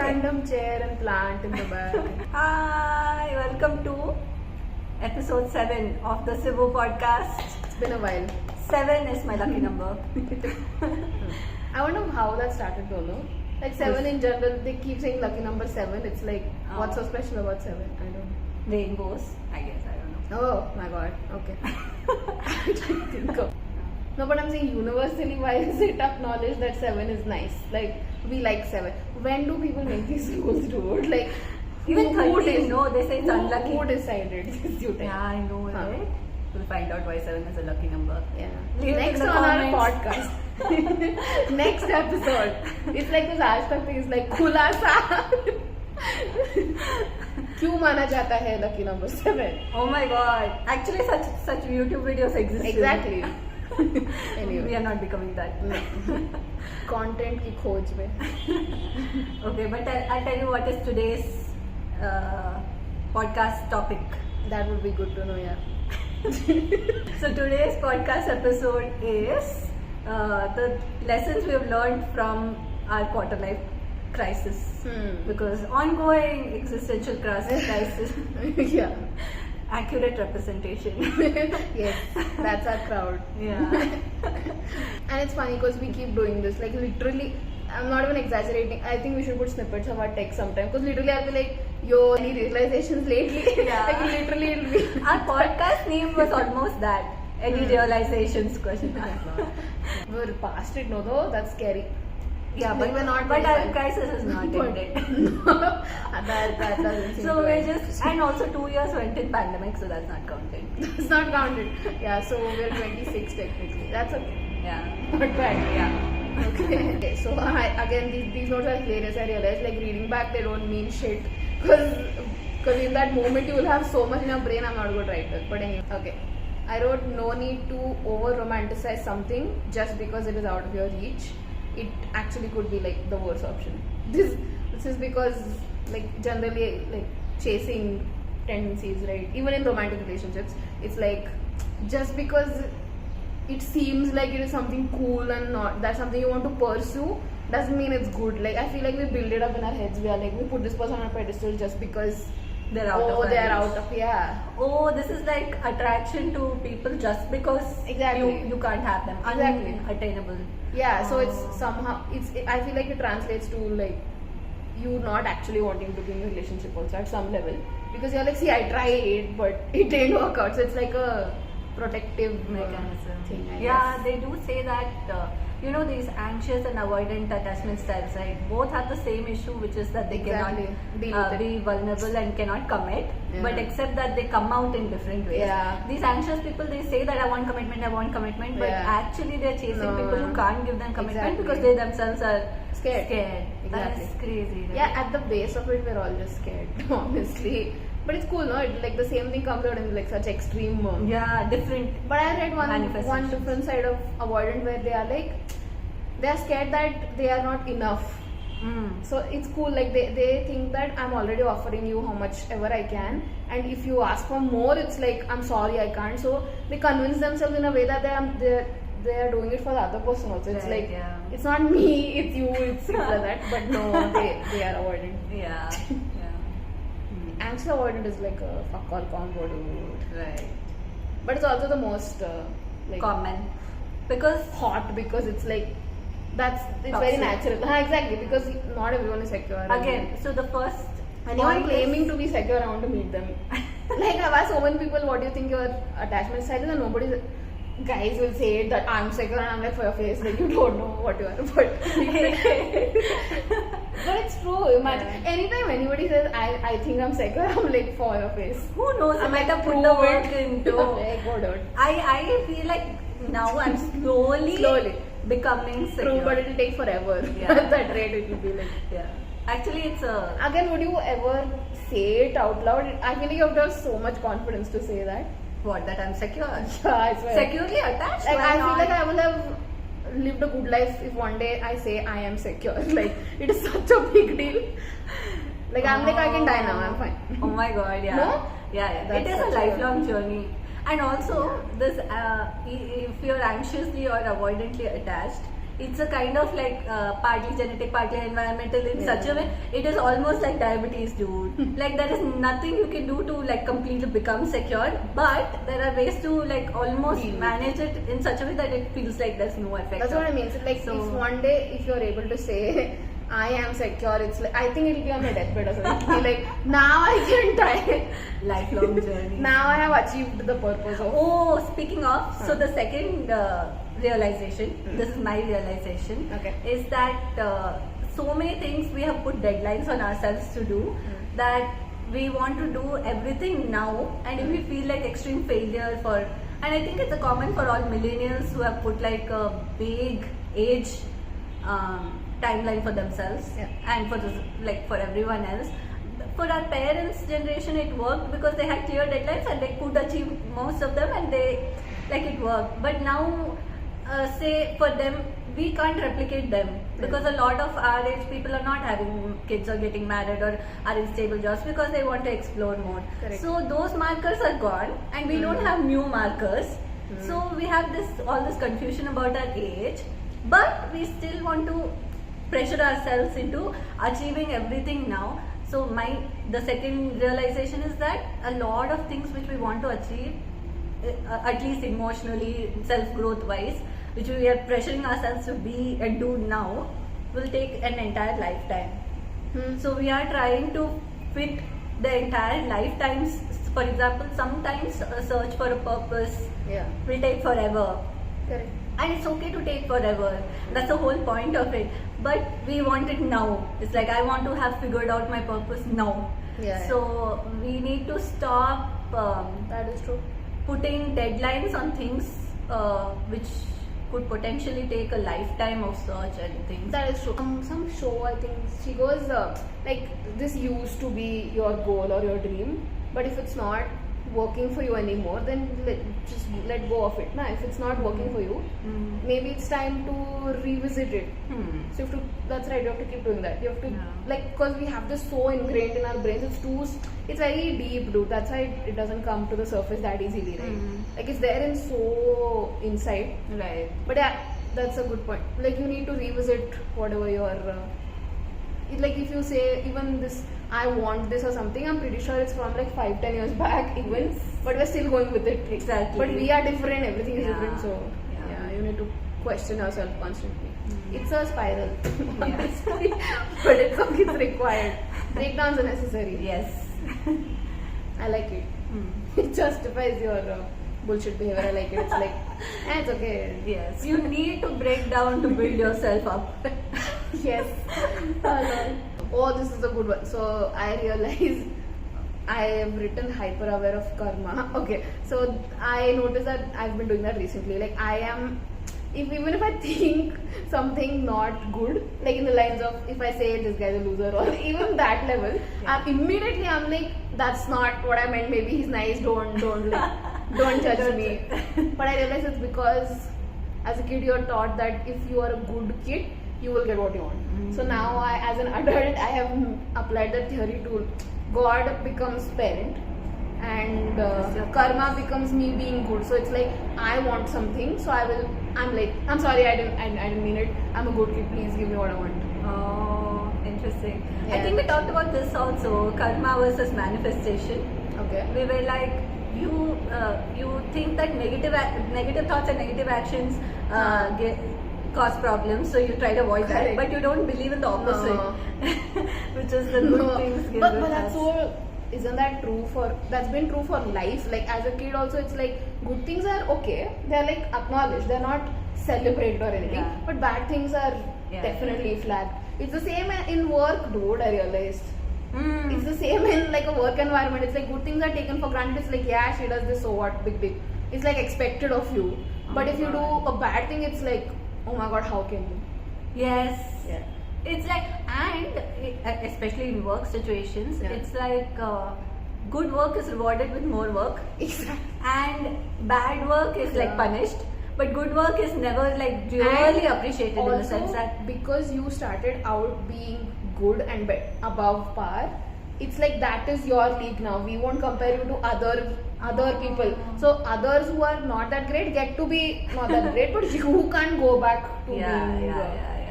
random chair and plant in the back. Hi, welcome to episode 7 of the SIWWU Podcast. It's been a while. 7 is my lucky number. I wonder how that started though, no? Like 7 in general, they keep saying lucky number 7. It's like, what's so special about 7? I don't know. Rainbows, I guess, I don't know. Oh my god, okay. I didn't think of. No, but I'm saying universally, why is it acknowledged that 7 is nice? Like, we like 7. When do people make these rules, dude? Like, Even 13, no, they say it's unlucky. Who decided this? You tell. Yeah, I know, right? We'll find out why 7 is a lucky number. Yeah. Leave it Next in the on comments. our podcast. Next episode. It's like this hashtag thing is like खुलासा. क्यों माना जाता है lucky number 7? Oh my god. Actually, such YouTube videos exist. Exactly. Anyway. We are not becoming that. Content की खोज में. Okay, but I'll tell you what is today's podcast topic. That would be good to know, yeah. So today's podcast episode is the lessons we have learned from our quarter life crisis. Because ongoing existential crisis. Yeah. Accurate representation. Yes, that's our crowd. Yeah. And it's funny because we keep doing this. Like literally, I'm not even exaggerating. I think we should put snippets of our text sometime. Because literally I'll be like, yo, any realizations lately? Yeah. Like literally it'll be. Our podcast name was almost that. Any realizations question? We're past it, no though? That's scary. Yeah, Like, but we're not But doing our that. crisis is not ended. that doesn't seem So to we're end. just, and also 2 years went in pandemic, so that's not counted. It's not counted. Yeah, so we're 26 technically. That's okay. Yeah. Not bad. Yeah. Okay, so again, these notes are hilarious. I realized, like, reading back, they don't mean shit. Because in that moment, you will have so much in your brain. I'm not a good writer. But anyway, okay. I wrote, no need to over-romanticize something just because it is out of your reach. It actually could be, like, the worst option. This is because, like, generally, like, chasing tendencies, right? Even in romantic relationships, it's like, just because it seems like it is something cool and not that's something you want to pursue doesn't mean it's good. Like, I feel like we build it up in our heads. We are like, we put this person on a pedestal just because They're out of our reach. out of, yeah. Oh, this is like attraction to people just because Exactly. you can't have them. Exactly. Unattainable. Yeah, so it's somehow, I feel like it translates to, like, you not actually wanting to be in a relationship also at some level. Because you're like, see, I tried, but it didn't work out. So it's like a protective Mechanism. thing, I Yeah, guess. they do say that, these anxious and avoidant attachment styles, right? Both have the same issue, which is that they Exactly. Deal cannot with be vulnerable and cannot commit, Yeah. but except that they come out in different ways. Yeah. These anxious people, they say that I want commitment, but Yeah. actually they're chasing No. people who can't give them commitment Exactly. because they themselves are Scared. That Exactly. is crazy. Right? Yeah, at the base of it, we're all just scared, honestly. But it's cool, no? Like, the same thing comes out in, like, such extreme. Yeah, different. But I read one Manifestations. different side of avoidant where they are like, they are scared that they are not enough. So it's cool, like they think that I'm already offering you how much ever I can, and if you ask for more, it's like, I'm sorry, I can't. So they convince themselves in a way that they are doing it for the other person also. It's Right, like, yeah. it's not me, it's you, it's like that. But no, they are avoidant. Yeah. Anxious avoidant is like a fuck all combo, dude. Right. But it's also the most like Common. Because hot, because it's like, it's Toxic. very natural. Exactly, because not everyone is secure. again, so the first anyone point claiming is- to be secure, I want to meet them. Like, I've asked so many people, what do you think your attachment style is, and nobody, guys will say it that I'm secure, and I'm like, for your face, like, you don't know what you are. But but it's true. Imagine anytime anybody says I think I'm secure, I'm like, for your face. Who knows? I'm I might like, have put the prove work it. into. Like, go do it. I feel like now I'm slowly becoming secure. True, but it'll take forever. Yeah. At that rate, it will be like. Yeah. Actually, it's a. Again, would you ever say it out loud? I feel like you have to have so much confidence to say that. What, that I'm secure? Yeah, I swear. Securely attached? Like, Why I feel not? like I will have lived a good life if one day I say I am secure. Like, it is such a big deal. Like, I'm like, I can die now, I'm fine. Oh my god, yeah. No? Yeah. That's It is a such a- lifelong journey. And also, this if you're anxiously or avoidantly attached, it's a kind of like partly genetic, partly environmental in such a way. It is almost like diabetes, dude. Like there is nothing you can do to like completely become secure, but there are ways to like almost manage it in such a way that it feels like there's no effect. That's what I mean. So like if one day if you're able to say I am secure, it's like I think it'll be on my deathbed or something. Like now I can try. Lifelong journey. Now I have achieved the purpose of. Oh, speaking of, so the second realization, this is my realization, is that so many things we have put deadlines on ourselves to do that we want to do everything now, and if we feel like extreme failure for, and I think it's a common for all millennials who have put like a big age timeline for themselves and for this, like for everyone else. For our parents' generation, it worked because they had clear deadlines and they could achieve most of them, and they like it worked. But now, say for them, we can't replicate them because a lot of our age people are not having kids or getting married or are in stable jobs because they want to explore more. So those markers are gone, and we don't have new markers. So we have all this confusion about our age, but we still want to pressure ourselves into achieving everything now. So the second realization is that a lot of things which we want to achieve, at least emotionally, self-growth wise, which we are pressuring ourselves to be and do now, will take an entire lifetime. So we are trying to fit the entire lifetimes. For example, sometimes a search for a purpose will take forever. Correct. And it's okay to take forever. That's the whole point of it. But we want it now. It's like I want to have figured out my purpose now. So we need to stop that is true. putting deadlines on things which could potentially take a lifetime of search and things. That is true. Some show, I think she goes like this used to be your goal or your dream, but if it's not working for you anymore, then just let go of it. Nah, if it's not working for you, maybe it's time to revisit it. So you have to, that's right, you have to keep doing that. You have to like, because we have this so ingrained in our brains, it's very deep, dude. That's why it doesn't come to the surface that easily, right? Like it's there in so inside, Right. But yeah, that's a good point. Like you need to revisit whatever your like if you say even this I want this or something, I'm pretty sure it's from like 5-10 years back even, but we're still going with it. Exactly. But we are different, everything is different, so you need to question yourself constantly. It's a spiral, honestly, but it's required. Breakdowns are necessary. Yes. I like it. It justifies your bullshit behavior. I like it. It's like, it's okay. Yes. You need to break down to build yourself up. Yes. Oh, this is a good one. So I realized I have written hyper aware of karma. Okay, so I noticed that I've been doing that recently. Like I am, even if I think something not good, like in the lines of if I say this guy's a loser or even that level, immediately I'm like, that's not what I meant. Maybe he's nice. Don't judge me. But I realized it's because as a kid you're taught that if you are a good kid, you will get what you want. So now as an adult, I have applied that theory to God becomes parent and karma becomes me being good. So it's like I want something, so I'm like, I'm sorry, I didn't mean it. I'm a good kid. Please give me what I want. Oh, interesting. I think we talked about this also. Karma versus manifestation. Okay. We were like, you think that negative thoughts and negative actions cause problems, so you try to avoid that, but you don't believe in the opposite, which is the good things given. But that's so, isn't that true that's been true for life? Like as a kid also, it's like good things are okay, they're like acknowledged, they're not celebrated or anything, but bad things are definitely flagged. It's the same in work, dude, I realized. It's the same in like a work environment. It's like good things are taken for granted. It's like, yeah, she does this, so what, big deal. It's like expected of you. But if you do a bad thing, it's like, oh my god, how can you? Yes. Yeah. It's like, and especially in work situations, it's like good work is rewarded with more work. Exactly. And bad work is like punished. But good work is never like really appreciated in the sense that because you started out being good and above par, it's like that is your league now. We won't compare you to other people. So others who are not that great get to be not that great, but you can't go back to being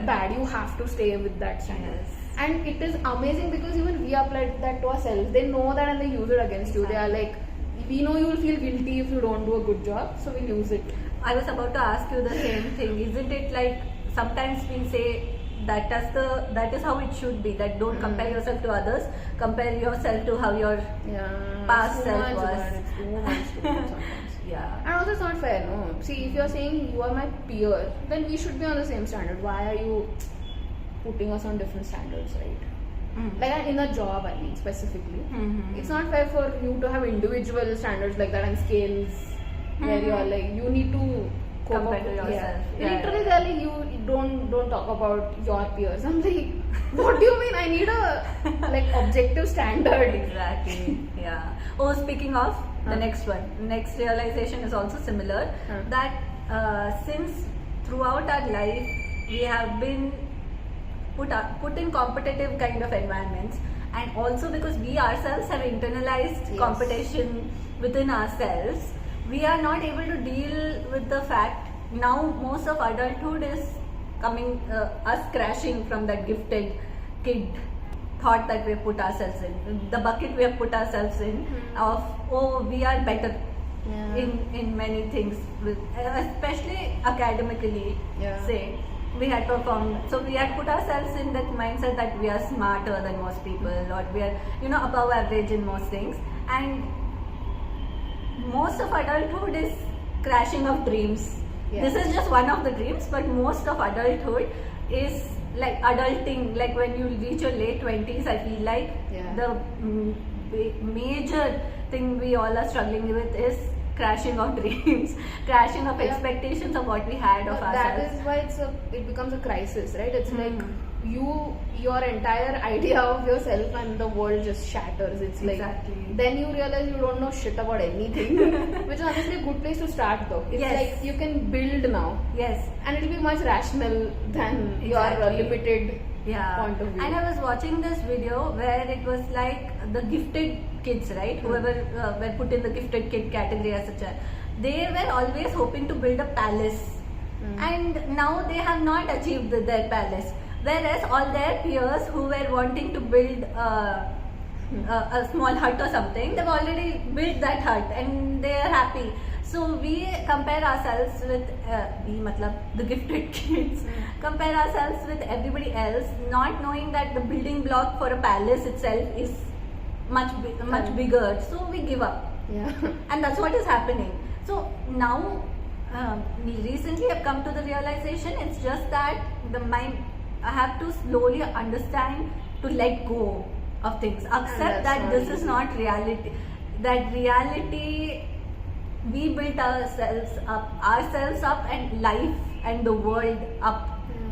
bad. You have to stay with that standard. Yes. And it is amazing because even we applied that to ourselves. They know that and they use it against you. They are like, we know you will feel guilty if you don't do a good job, so we'll use it. I was about to ask you the same thing. Isn't it like sometimes we say that is how it should be, that don't compare yourself to others, compare yourself to how your past self was. It's too much sometimes. Yeah. And also it's not fair, no. See, if you're saying you are my peer, then we should be on the same standard. Why are you putting us on different standards, right? Like in a job, I mean, specifically. It's not fair for you to have individual standards like that and scales where you are like, you need to compare to yourself. Literally, they're like, you don't talk about your peers. I'm like, what do you mean? I need a like objective standard. Exactly. Yeah. Oh, speaking of the next one, next realization is also similar. That since throughout our life we have been put in competitive kind of environments, and also because we ourselves have internalized competition within ourselves, we are not able to deal with the fact now most of adulthood is coming us crashing from that gifted kid thought that we have put ourselves in, the bucket we have put ourselves in of, oh, we are better in many things, especially academically, say we had performed, so we had put ourselves in that mindset that we are smarter than most people, or we are above average in most things, and most of adulthood is crashing of dreams. This is just one of the dreams, but most of adulthood is like adulting, like when you reach your late 20s, I feel like the major thing we all are struggling with is crashing of dreams, crashing of expectations of what we had of ourselves. That is why it becomes a crisis, right? It's like your entire idea of yourself and the world just shatters. It's like then you realize you don't know shit about anything, which is honestly a good place to start though. It's like you can build now. Yes. And it'll be much rational than your limited point of view. And I was watching this video where it was like the gifted kids, right? Whoever were put in the gifted kid category as such, they were always hoping to build a palace, and now they have not achieved their palace. Whereas all their peers who were wanting to build a small hut or something, they've already built that hut and they are happy. So we compare ourselves with the gifted kids, compare ourselves with everybody else, not knowing that the building block for a palace itself is much bigger. So we give up, and that's what is happening. So now, recently I've come to the realization it's just that I have to slowly understand to let go of things, accept that this is not reality. That reality, we built ourselves up and life and the world up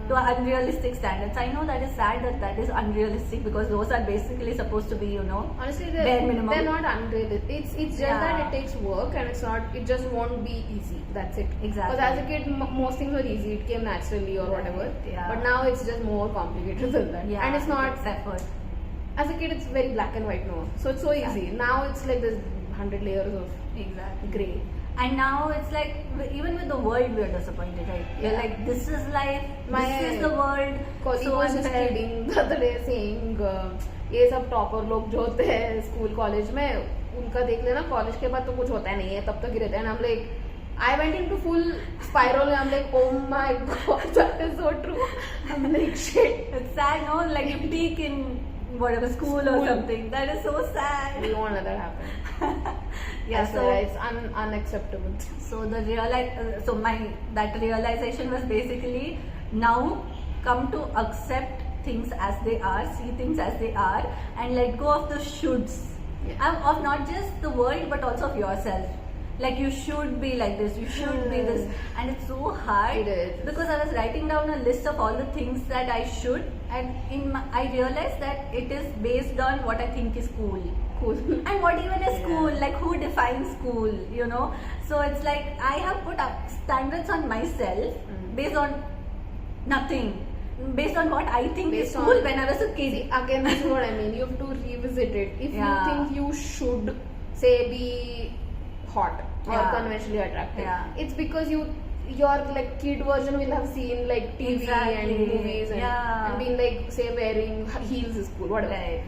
to unrealistic standards. I know that is sad that is unrealistic, because those are basically supposed to be, honestly, bare minimum. They're not unrealistic. It's just that it takes work, and it just won't be easy. That's it. Exactly. Because as a kid, most things were easy. It came naturally or whatever. But now it's just more complicated than that. And it's not effort. As a kid, it's very black and white, so it's so easy. Now it's like there's 100 layers of grey. And now it's like, even with the world, we are disappointed, right? We're like, this is life, this is the world. Colleague was just kidding the other day saying, ये सब topper लोग जो होते हैं school college में, उनका देख लेना, कॉलेज के बाद तो कुछ होता नहीं है, तब तक ही रहते हैं. And I'm like, I went into full spiral and I'm like, oh my god, that is so true. I'm like, shit. It's sad, no? Like you peak in whatever school or something. That is so sad. We won't let that happen. So it's unacceptable. So that realization was basically now come to accept things as they are, see things as they are, and let go of the shoulds of not just the world but also of yourself. Like you should be like this, you should be this, and it's so hard. It is. Because I was writing down a list of all the things that I should, and I realized that it is based on what I think is cool. And what even is cool, like who defines cool, so it's like I have put up standards on myself based on nothing. based on what I think is Based cool on- when I was a kid. See, again, this is what I mean. You have to revisit it. If Yeah. you think you should, say, be hot or Yeah. conventionally attractive, Yeah. it's because your like kid version will have seen like TV Exactly. and movies Yeah. and being like, say, wearing heels is cool, whatever. Right.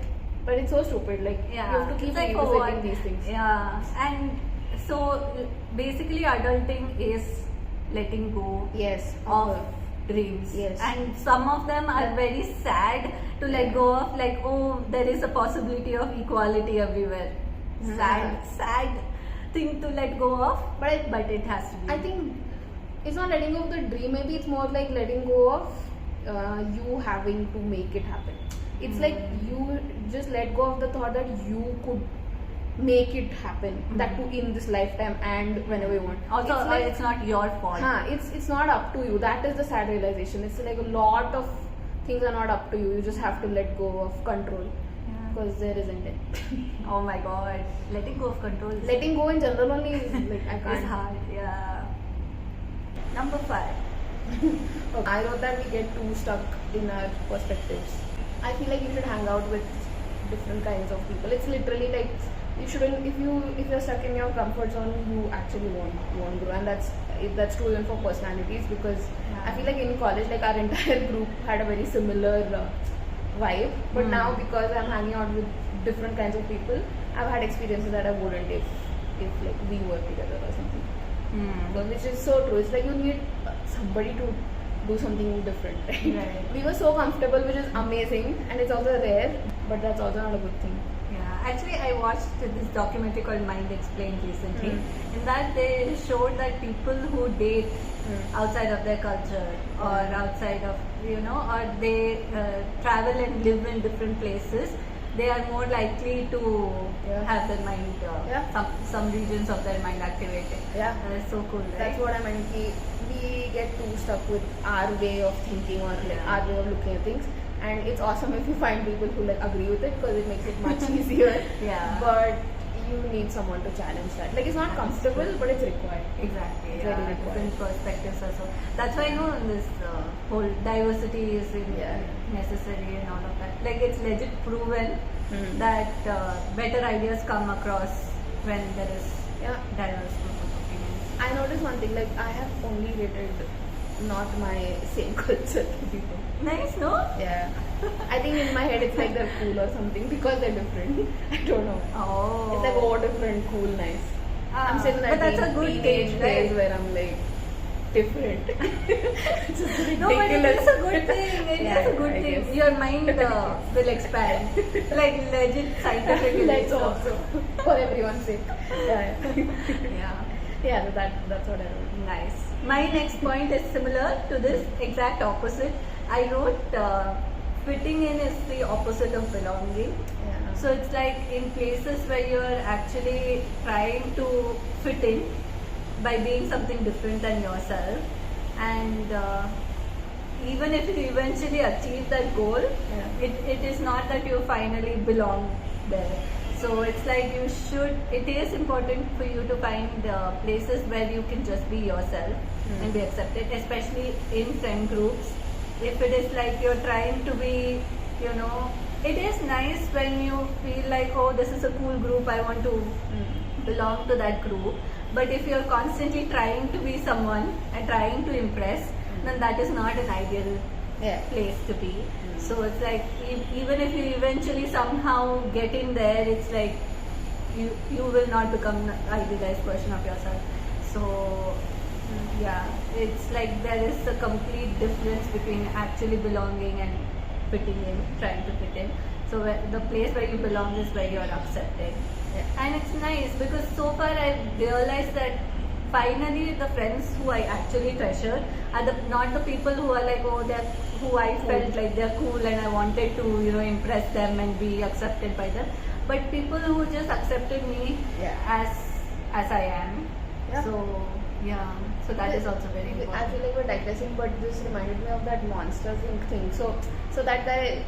But it's so stupid. Like Yeah. you have to keep It's like, for revisiting what? these things. Yeah. And so basically adulting is letting go Yes. of dreams. Yes. And some of them are Yeah. very sad to let go of, like, oh, there is a possibility of equality everywhere. Sad thing to let go of, but it has to be. I think it's not letting go of the dream. Maybe it's more like letting go of you having to make it happen. It's like you just let go of the thought that you could make it happen. That too in this lifetime and whenever you want. Also, it's like, it's not your fault. it's not up to you. That is the sad realization. It's like a lot of things are not up to you. You just have to let go of control Yeah. because there isn't it. Oh my god, letting go of control is Letting go in general only is like I is can't. hard. Yeah. Number 5. Okay. I wrote that we get too stuck in our perspectives. I feel like you should hang out with different kinds of people. It's literally like you shouldn't. If you're stuck in your comfort zone, you actually won't grow, and that's true even for personalities. Because Yeah. I feel like in college, like our entire group had a very similar vibe. But now because I'm hanging out with different kinds of people, I've had experiences that I wouldn't if like we were together or something. But which is so true. It's like you need somebody to do something different, right? Right. We were so comfortable, which is amazing, and it's also rare, but that's also not a good thing. Yeah, actually, I watched this documentary called Mind Explained recently. In that, they showed that people who date outside of their culture or outside of, or they travel and live in different places, they are more likely to have their mind, some regions of their mind activated. Yeah. That's so cool, right? That's what I meant. We get too stuck with our way of thinking or like our way of looking at things. And it's awesome if you find people who like agree with it because it makes it much easier. Yeah. But you need someone to challenge that. Like it's not comfortable, but it's required. Exactly. It's Yeah, very required. different perspectives also. That's why this whole diversity is necessary and all of that. Like it's legit proven that better ideas come across when there is diverse group of opinions. I noticed one thing, like I have only dated not my same culture people. Nice, no? Yeah. I think in my head it's like they're cool or something because they're different. I don't know. Oh. It's like, oh, different, cool, nice. I'm still in that but that's a good teenage thing, phase right? where I'm like, different. It's just ridiculous. No, but it is a good thing. It is a good I thing. guess. Your mind will expand. Like legit scientifically. Let's so. also, for everyone's sake. Yeah. Yeah. Yeah, that's what I wrote. Nice. My next point is similar to this, exact opposite. I wrote fitting in is the opposite of belonging. Yeah. So it's like in places where you're actually trying to fit in by being something different than yourself, and even if you eventually achieve that goal, it is not that you finally belong there. So it's like it is important for you to find places where you can just be yourself and be accepted, especially in friend groups. If it is like you're trying to be, it is nice when you feel like, oh, this is a cool group, I want to belong to that group. But if you're constantly trying to be someone and trying to impress, then that is not an ideal place to be. So it's like even if you eventually somehow get in there, it's like you will not become an idealized version of yourself. So yeah, it's like there is a complete difference between actually belonging and fitting in, trying to fit in. So the place where you belong is where you're accepted. And it's nice because so far I've realized that finally the friends who I actually treasure are not the people who are like, oh, they're who I felt like they're cool and I wanted to impress them and be accepted by them, but people who just accepted me as I am. So that is also very important. I feel like we're digressing, but this reminded me of that Monsters Inc. thing. So that guy,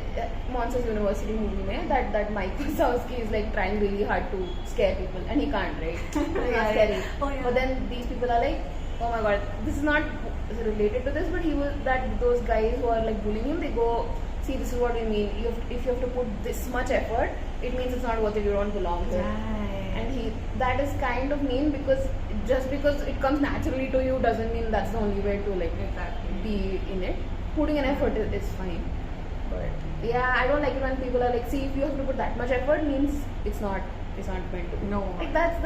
Monsters University movie, that Mike Wazowski is like trying really hard to scare people, and he can't, right? It's scary. Oh, yeah. But then these people are like, oh my god, this is not related to this, but he was those guys who are like bullying him, they go, see, this is what we mean. If you have to put this much effort, it means it's not worth it. You don't belong here. Right. And that is kind of mean, because just because it comes naturally to you doesn't mean that's the only way to like be in it. Putting an effort is fine. But yeah, I don't like it when people are like, see, if you have to put that much effort, means it's not meant to be. No. Like that's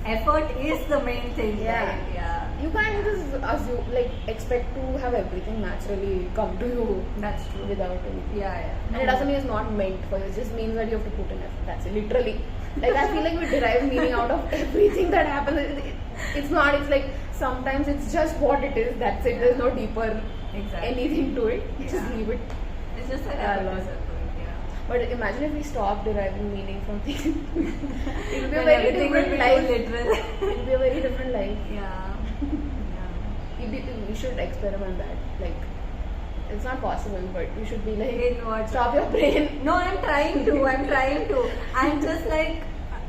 Effort is the main thing. Yeah. Right? Yeah. You can't just assume, like, expect to have everything naturally come to you That's true. without anything. Yeah. And it doesn't mean it's not meant for you. It just means that you have to put in effort. That's it. Literally. Like, I feel like we derive meaning out of everything that happens. It's not. It's like sometimes it's just what it is. That's it. There's no deeper anything to it. Just leave it. It's just like But imagine if we stop deriving meaning from things. It will be a Then very everything will different be life. literal. It will be a very different life. Yeah. We should experiment that. Like, it's not possible, but we should be like, In what? stop your brain. No, I'm trying to. I'm just like,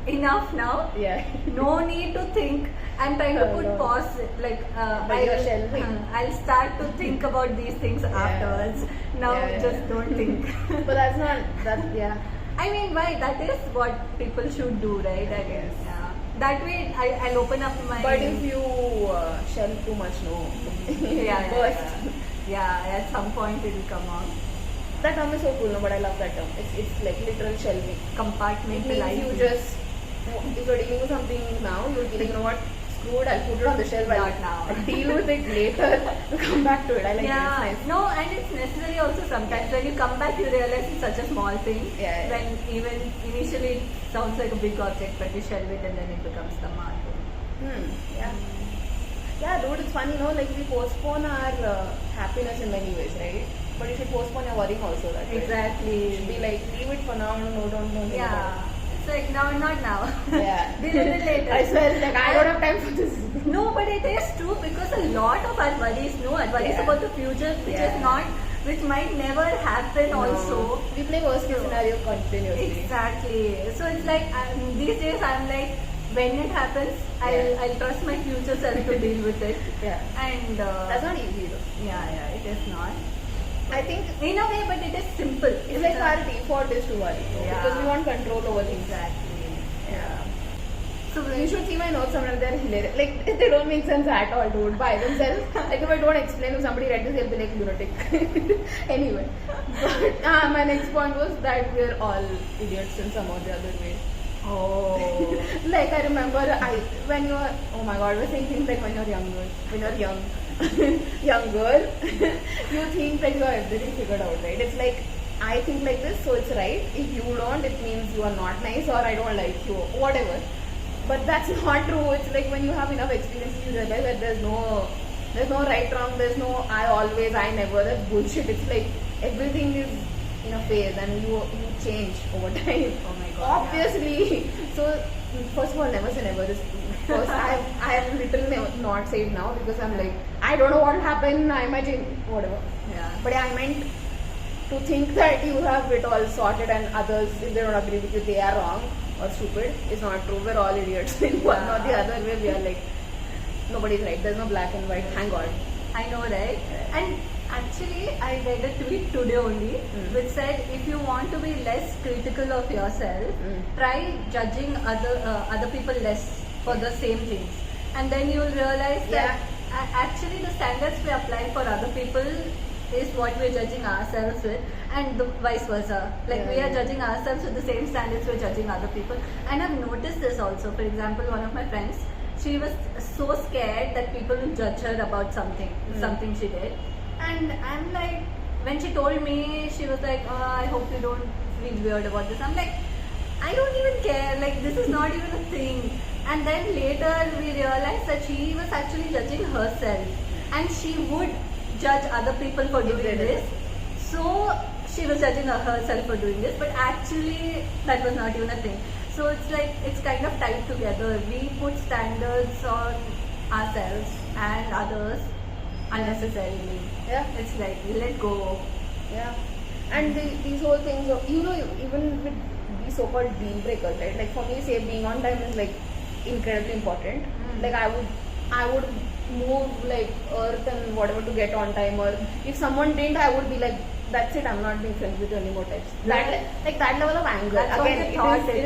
enough now. Yeah. No need to think. I'm trying to put pause. Like, But you're shelving. I'll start to think about these things afterwards. Now, just don't think. But that's not, I mean, why? That is what people should do, right? I guess. Yeah. That way, I'll open up my. But if you shelve too much, no. Burst. Yeah, at some point it will come out. That term is so cool, no? But I love that term. It's like literal shelving. It means Compartmentalizing. you just, if you're dealing with something now, you'll be like, you know what? Screw it, I'll put it on the shelf. Not now. I'll deal with it later. Come back to it. I like it. It's nice. No, and it's necessary also sometimes. When you come back, you realize it's such a small thing. Yeah. When even initially it sounds like a big object, but you shelve it and then it becomes the mark. Yeah. Yeah, dude, it's funny, like we postpone our happiness in many ways, right? But you should postpone your worrying also. That way. Exactly. You should be like, leave it for now. No, don't think about Yeah. It's like now, not now. it. Yeah. Deal with it later. I swear, like I don't have time for this. No, but it is true because a lot of our worries, worries about the future, which might never happen also. We play worst case scenario continuously. Exactly. So it's like these days I'm like, when it happens, I'll trust my future self to deal with it. Yeah. And that's not easy though. Yeah, it is not. I think in a way, but it is simple. It's like our default is to worry because we want control over things. Exactly. Yeah. So you should see my notes somewhere. They're hilarious. Like they don't make sense at all, dude. By themselves. Like if I don't explain to somebody read this, they'll be like lunatic. Anyway, but my next point was that we're all idiots in some or the other way. Oh. Like I remember, when you're, oh my god, we're saying things like when you're younger, younger, you think that you have everything figured out, right? It's like, I think like this, so it's right. If you don't, it means you are not nice or I don't like you, whatever. But that's not true. It's like when you have enough experiences, you realize that there's no right, wrong, there's no I always, I never, that's bullshit. It's like everything is in a phase and you change over time. Oh my god. Obviously. Yeah. So first of all, never say never. First, I have literally not said now because I'm like, I don't know what will happen, I might change, whatever. Yeah. But I meant to think that you have it all sorted and others, if they don't agree with you, they are wrong or stupid. It's not true. We're all idiots in one or the other way. We are like, nobody's right. There's no black and white. Thank God. I know, right? And actually, I read a tweet today only which said, if you want to be less critical of yourself, try judging other people less for the same things. And then you'll realize that actually the standards we apply for other people is what we're judging ourselves with, and the vice versa. Like we are judging ourselves with the same standards we're judging other people. And I've noticed this also. For example, one of my friends, she was so scared that people will judge her about something she did. And I'm like, when she told me, she was like, I hope you don't feel weird about this. I'm like, I don't even care, like this is not even a thing. And then later we realized that she was actually judging herself, and she would judge other people for doing this. So she was judging herself for doing this, but actually that was not even a thing. So it's like, it's kind of tied together. We put standards on ourselves and others unnecessarily. Yeah. It's like, let go. Yeah. And these whole things of, even with these so-called deal breakers, right? Like for me, say being on time is like incredibly important. Like I would move like earth and whatever to get on time, or if someone didn't, I would be like, that's it, I'm not being friends with you anymore types. That level of anger. That's Again, it is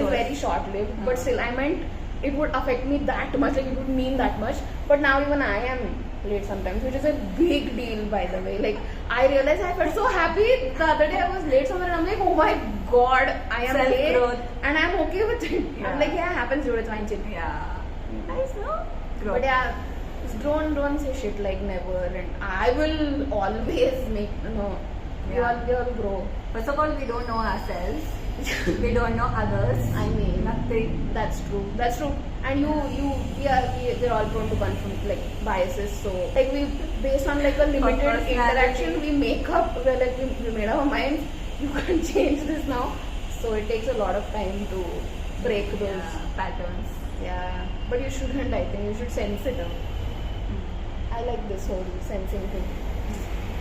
was. very short-lived, but still, I meant it would affect me that much, like it would mean that much. But now even I am late sometimes, which is a big deal, by the way. Like, I realized I felt so happy the other day. I was late somewhere and I'm like, oh my god, I am Self-growth. late and I'm okay with it. Yeah. I'm like, yeah, happens, dude, it's fine, chill. Yeah. Nice, no? Growth. But yeah, don't say shit like never, and I will always make, we all grow. First of all, we don't know ourselves. We don't know others. I mean, nothing. That's true. And we're all prone to conflict, like biases. So, like based on like a limited interaction, we make up. We made our minds. You can't change this now. So it takes a lot of time to break those patterns. Yeah, but you shouldn't. I think you should sense it out. I like this whole sensing thing.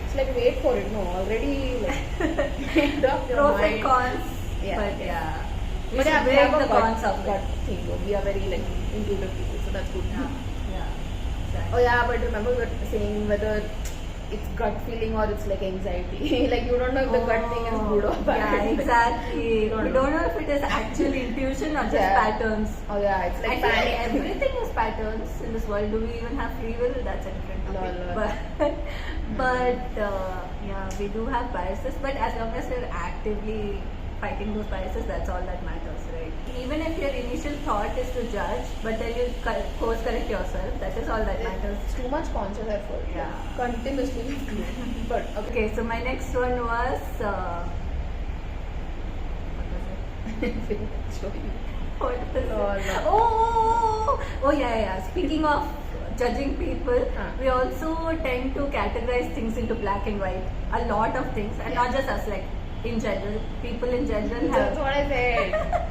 It's like wait for it. No, already like made up your Pros mind. and cons. Yeah. But yeah. But should yeah, we weigh have the a cons gut of gut it. thing. We are very like intuitive people, so that's good. Yeah. Exactly. Oh yeah, but remember we were saying whether it's gut feeling or it's like anxiety. Like you don't know if the gut thing is good or bad. Yeah, exactly. don't We know. don't know if it is actual intuition or just patterns. Oh yeah, it's I like feel like panic. everything is patterns in this world. Do we even have free will? That's a different topic. Yeah, we do have biases. But as long as we're actively fighting those biases, that's all that matters, right? Even if your initial thought is to judge, but then you course correct yourself, that is all that matters. It's too much conscious effort. Yeah. Continuously. But Okay, so my next one was what was it? Show you. What is Oh, it? no. Oh yeah. Speaking of judging people, Huh. we also tend to categorize things into black and white. A lot of things, and not just us, like in general, people in general That's have. what I said.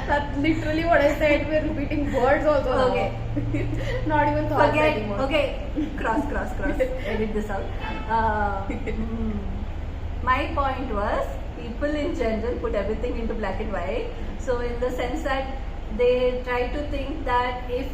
That's literally what I said. We're repeating words also. now. Okay. Not even thoughts Forget. anymore. Okay, cross. Edit this out. My point was, people in general put everything into black and white. So in the sense that they try to think that if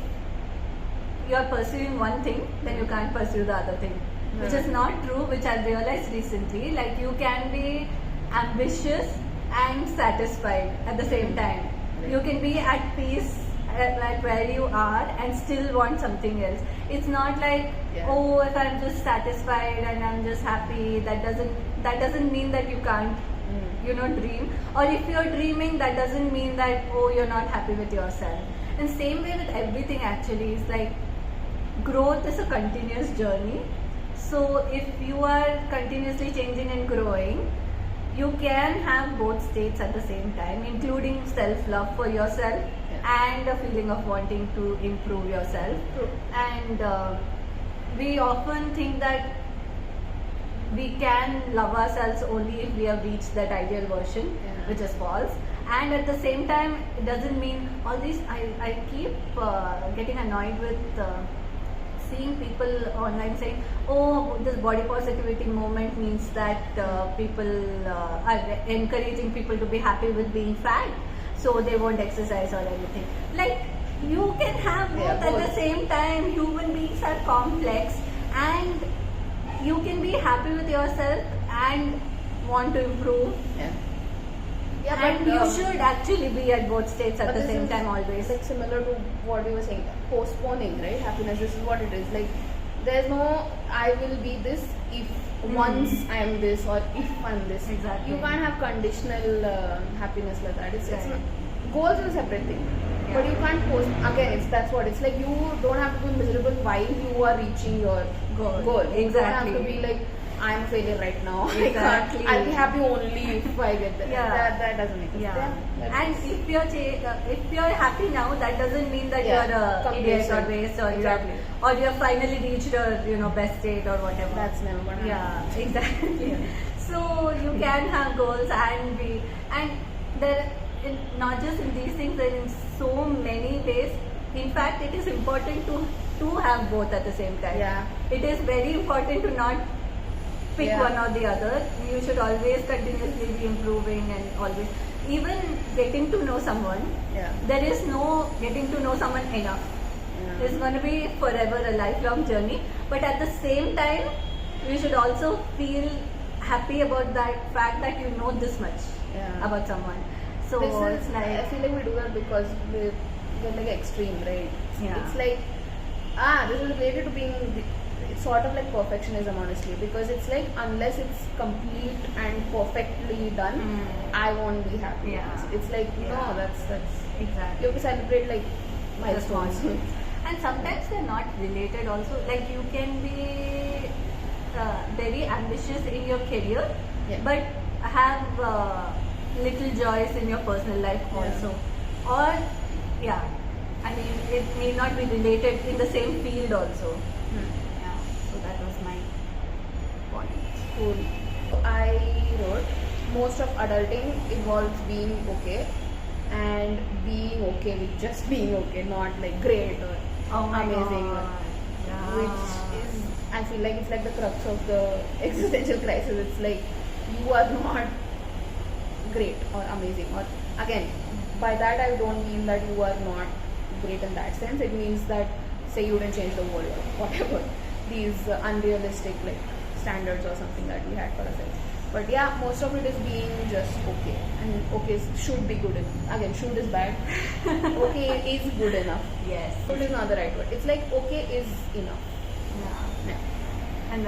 you are pursuing one thing, then you can't pursue the other thing, which is not true, which I've realized recently. Like you can be ambitious and satisfied at the same time. You can be at peace at where you are and still want something else. It's not like, oh, if I'm just satisfied and I'm just happy, that doesn't mean that you can't dream. Or if you're dreaming, that doesn't mean that, oh, you're not happy with yourself. And same way with everything actually. It's like growth is a continuous journey. So if you are continuously changing and growing, you can have both states at the same time, including self-love for yourself and a feeling of wanting to improve yourself. True. And we often think that we can love ourselves only if we have reached that ideal version, which is false. And at the same time, it doesn't mean all these. I keep getting annoyed with seeing people online saying, oh, this body positivity movement means that people are encouraging people to be happy with being fat, so they won't exercise or anything. Like, you can have both at the same time. Human beings are complex, and you can be happy with yourself and want to improve. And you should actually be at both states at the same time always. Like similar to what we were saying, postponing, right? Happiness, this is what it is. Like, there's no, I will be this if once I am this or if I'm this. Exactly. You can't have conditional happiness like that. It's not, goals is a separate thing. But you can't post, again, that's what it's like. You don't have to be miserable while you are reaching your goal. Exactly. You don't have to be like, I'm a failure right now. Exactly. I'll be happy only if I get there. Yeah. That doesn't make sense. And if you're happy now, that doesn't mean that you're a idiot or waste or you're finally reached your best state or whatever. That's never gonna happen. Yeah, exactly. So you can have goals and there, not just in these things, there in so many ways. In fact, it is important to have both at the same time. Yeah. It is very important to not pick one or the other. You should always continuously be improving and always, even getting to know someone. There is no getting to know someone enough. Yeah. It's going to be forever a lifelong journey. But at the same time, we should also feel happy about that fact that you know this much about someone. So it's like, I feel like we do that because we're like extreme, right? Yeah. It's like, this is related to being, it's sort of like perfectionism, honestly, because it's like, unless it's complete and perfectly done, I won't be happy. Yeah. It's like, no, that's exactly. you have to celebrate like milestones. And sometimes they're not related also. Like you can be very ambitious in your career, but have little joys in your personal life also. Or, I mean, it may not be related in the same field also. Yeah, so that was my point. Cool. I wrote, most of adulting involves being okay and being okay with just being okay, not like great or amazing. Which is, I feel like it's like the crux of the existential crisis. It's like you are not great or amazing, or again, by that I don't mean that you are not great in that sense. It means that, say, you didn't change the world or whatever, these unrealistic like standards or something that we had for ourselves. But yeah, most of it is being just okay, and okay should be good enough. Again, should is bad. Okay is good enough. Yes. Good is not the right word. It's like okay is enough. And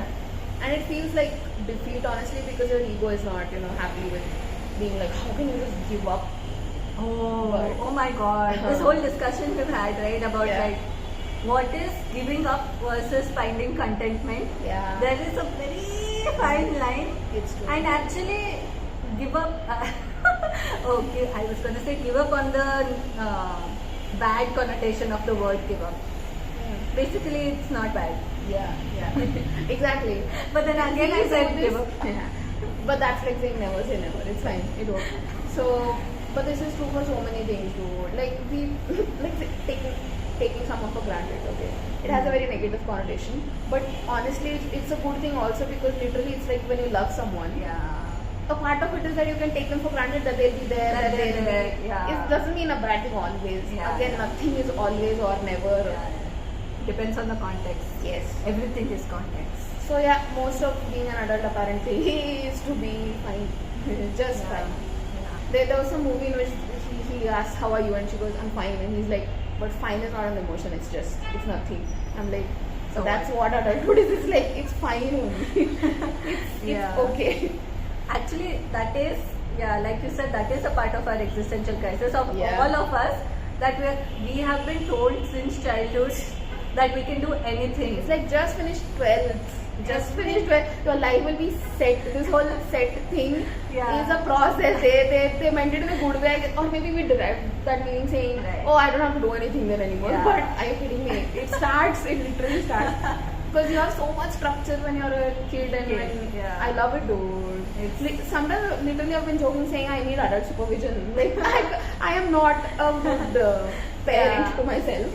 and it feels like defeat, honestly, because your ego is not, happy with being like, how can you just give up? Oh my god, this whole discussion we've had, right, about like what is giving up versus finding contentment. There is a very fine line. It's true. And actually give up okay, I was going to say give up on the bad connotation of the word give up. Basically it's not bad. Exactly. But then again I said give up. But that's like saying never say never. It's fine. It won't. So, but this is true for so many things, dude. Like we, like taking someone for granted. Okay, it has a very negative connotation. But honestly, it's a good thing also, because literally it's like when you love someone. A part of it is that you can take them for granted, that they'll be there, that they'll be. It doesn't mean a bad thing always. Again, nothing is always or never. Depends on the context. Yes. Everything is context. So yeah, most of being an adult apparently is to be fine. Just fine. There was a movie in which he asked, how are you? And she goes, I'm fine. And he's like, but fine is not an emotion, it's nothing. I'm like, so that's what adulthood is. It's like, it's fine only. it's okay. Actually, that is, like you said, that is a part of our existential crisis of all of us, that we have been told since childhood that we can do anything. It's like, just finish 12th. Just finish 12th. Your life will be set. This whole set thing is a process. They meant it in a good way. Or maybe we derived that meaning saying, oh, I don't have to do anything then anymore. But are you kidding me? It literally starts. Because you have so much structure when you're a kid, and I love it, dude. It's like, sometimes literally I've been joking saying I need adult supervision. Like I am not a good parent to myself.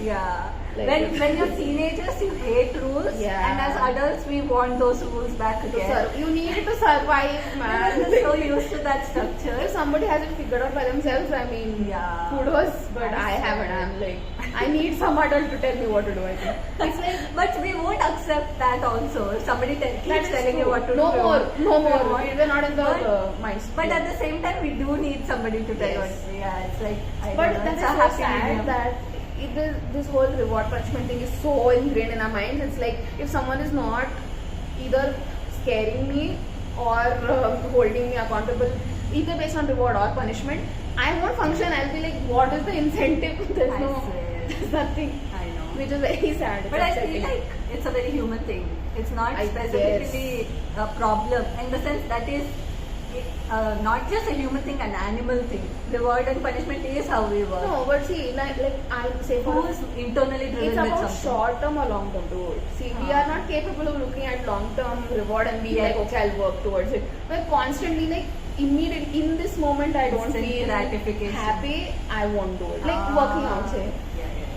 Like when you're teenagers, you hate rules, and as adults, we want those rules back again. You need to survive, man. You're so used to that structure. If somebody has it figured out by themselves, I mean, kudos, but I haven't. I'm like, I need some adult to tell me what to do, I think. It's like, but we won't accept that also. If somebody keeps telling you what to do. No more. We're not in the minds. But at the same time, we do need somebody to tell us. It's like, but that's so sad that this whole reward punishment thing is so ingrained in our minds. It's like, if someone is not either scaring me or holding me accountable, either based on reward or punishment, I won't function. I'll be like, what is the incentive? There's nothing. I know. Which is very sad. But I feel like it's a very human thing. It's not specifically a problem, in the sense that is not just a human thing, an animal thing. Reward and punishment is how we work. No, but see, like I say, who's internally driven it's with about something. short term or long term, dude. See, we are not capable of looking at long term reward and being like, okay, I'll work towards it. We're constantly like, immediately in this moment, I don't feel gratification. Happy, I won't do it. Like working out, say.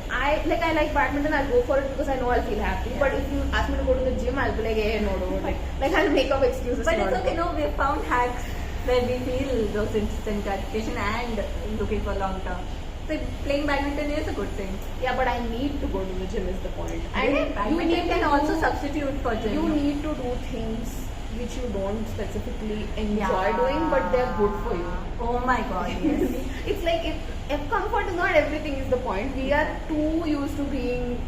I like badminton, I'll go for it because I know I'll feel happy. But if you ask me to go to the gym, I'll be like, hey, no, dude. Like I'll make up excuses. But it's okay, no, we've found hacks where we feel those instant gratification and looking for long term. So playing badminton is a good thing. Yeah, but I need to go to the gym is the point. And badminton can also substitute for gym. You need to do things which you don't specifically enjoy doing, but they're good for you. Oh my god, yes. It's like if comfort is not everything is the point. We are too used to being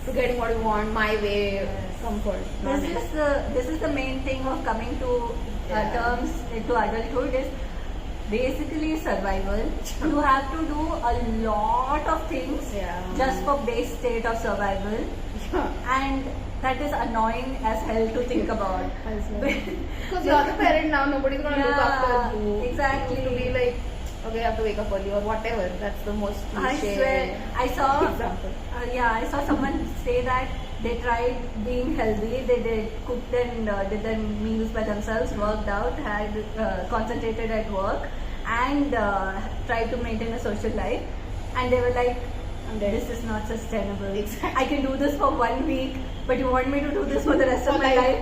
to getting what we want, my way, comfort. This is the main thing of coming to terms to adulthood is basically survival. You have to do a lot of things just for base state of survival, and that is annoying as hell to think about. Because you're the parent now, nobody's gonna look after you. Exactly. To be like, okay, you have to wake up early or whatever. That's the most cliche. I swear, I saw example. I saw someone say that they tried being healthy. They cooked and did their meals by themselves, worked out, had concentrated at work, and tried to maintain a social life. And they were like, this is not sustainable. Exactly. I can do this for 1 week, but you want me to do this for the rest of my life?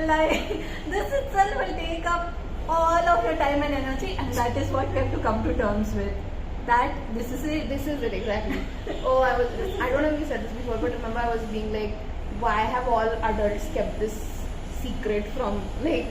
Like, this itself will take up all of your time and energy, and that is what we have to come to terms with. That this is it exactly. I don't know if you said this before, but remember I was being like, why have all adults kept this secret from like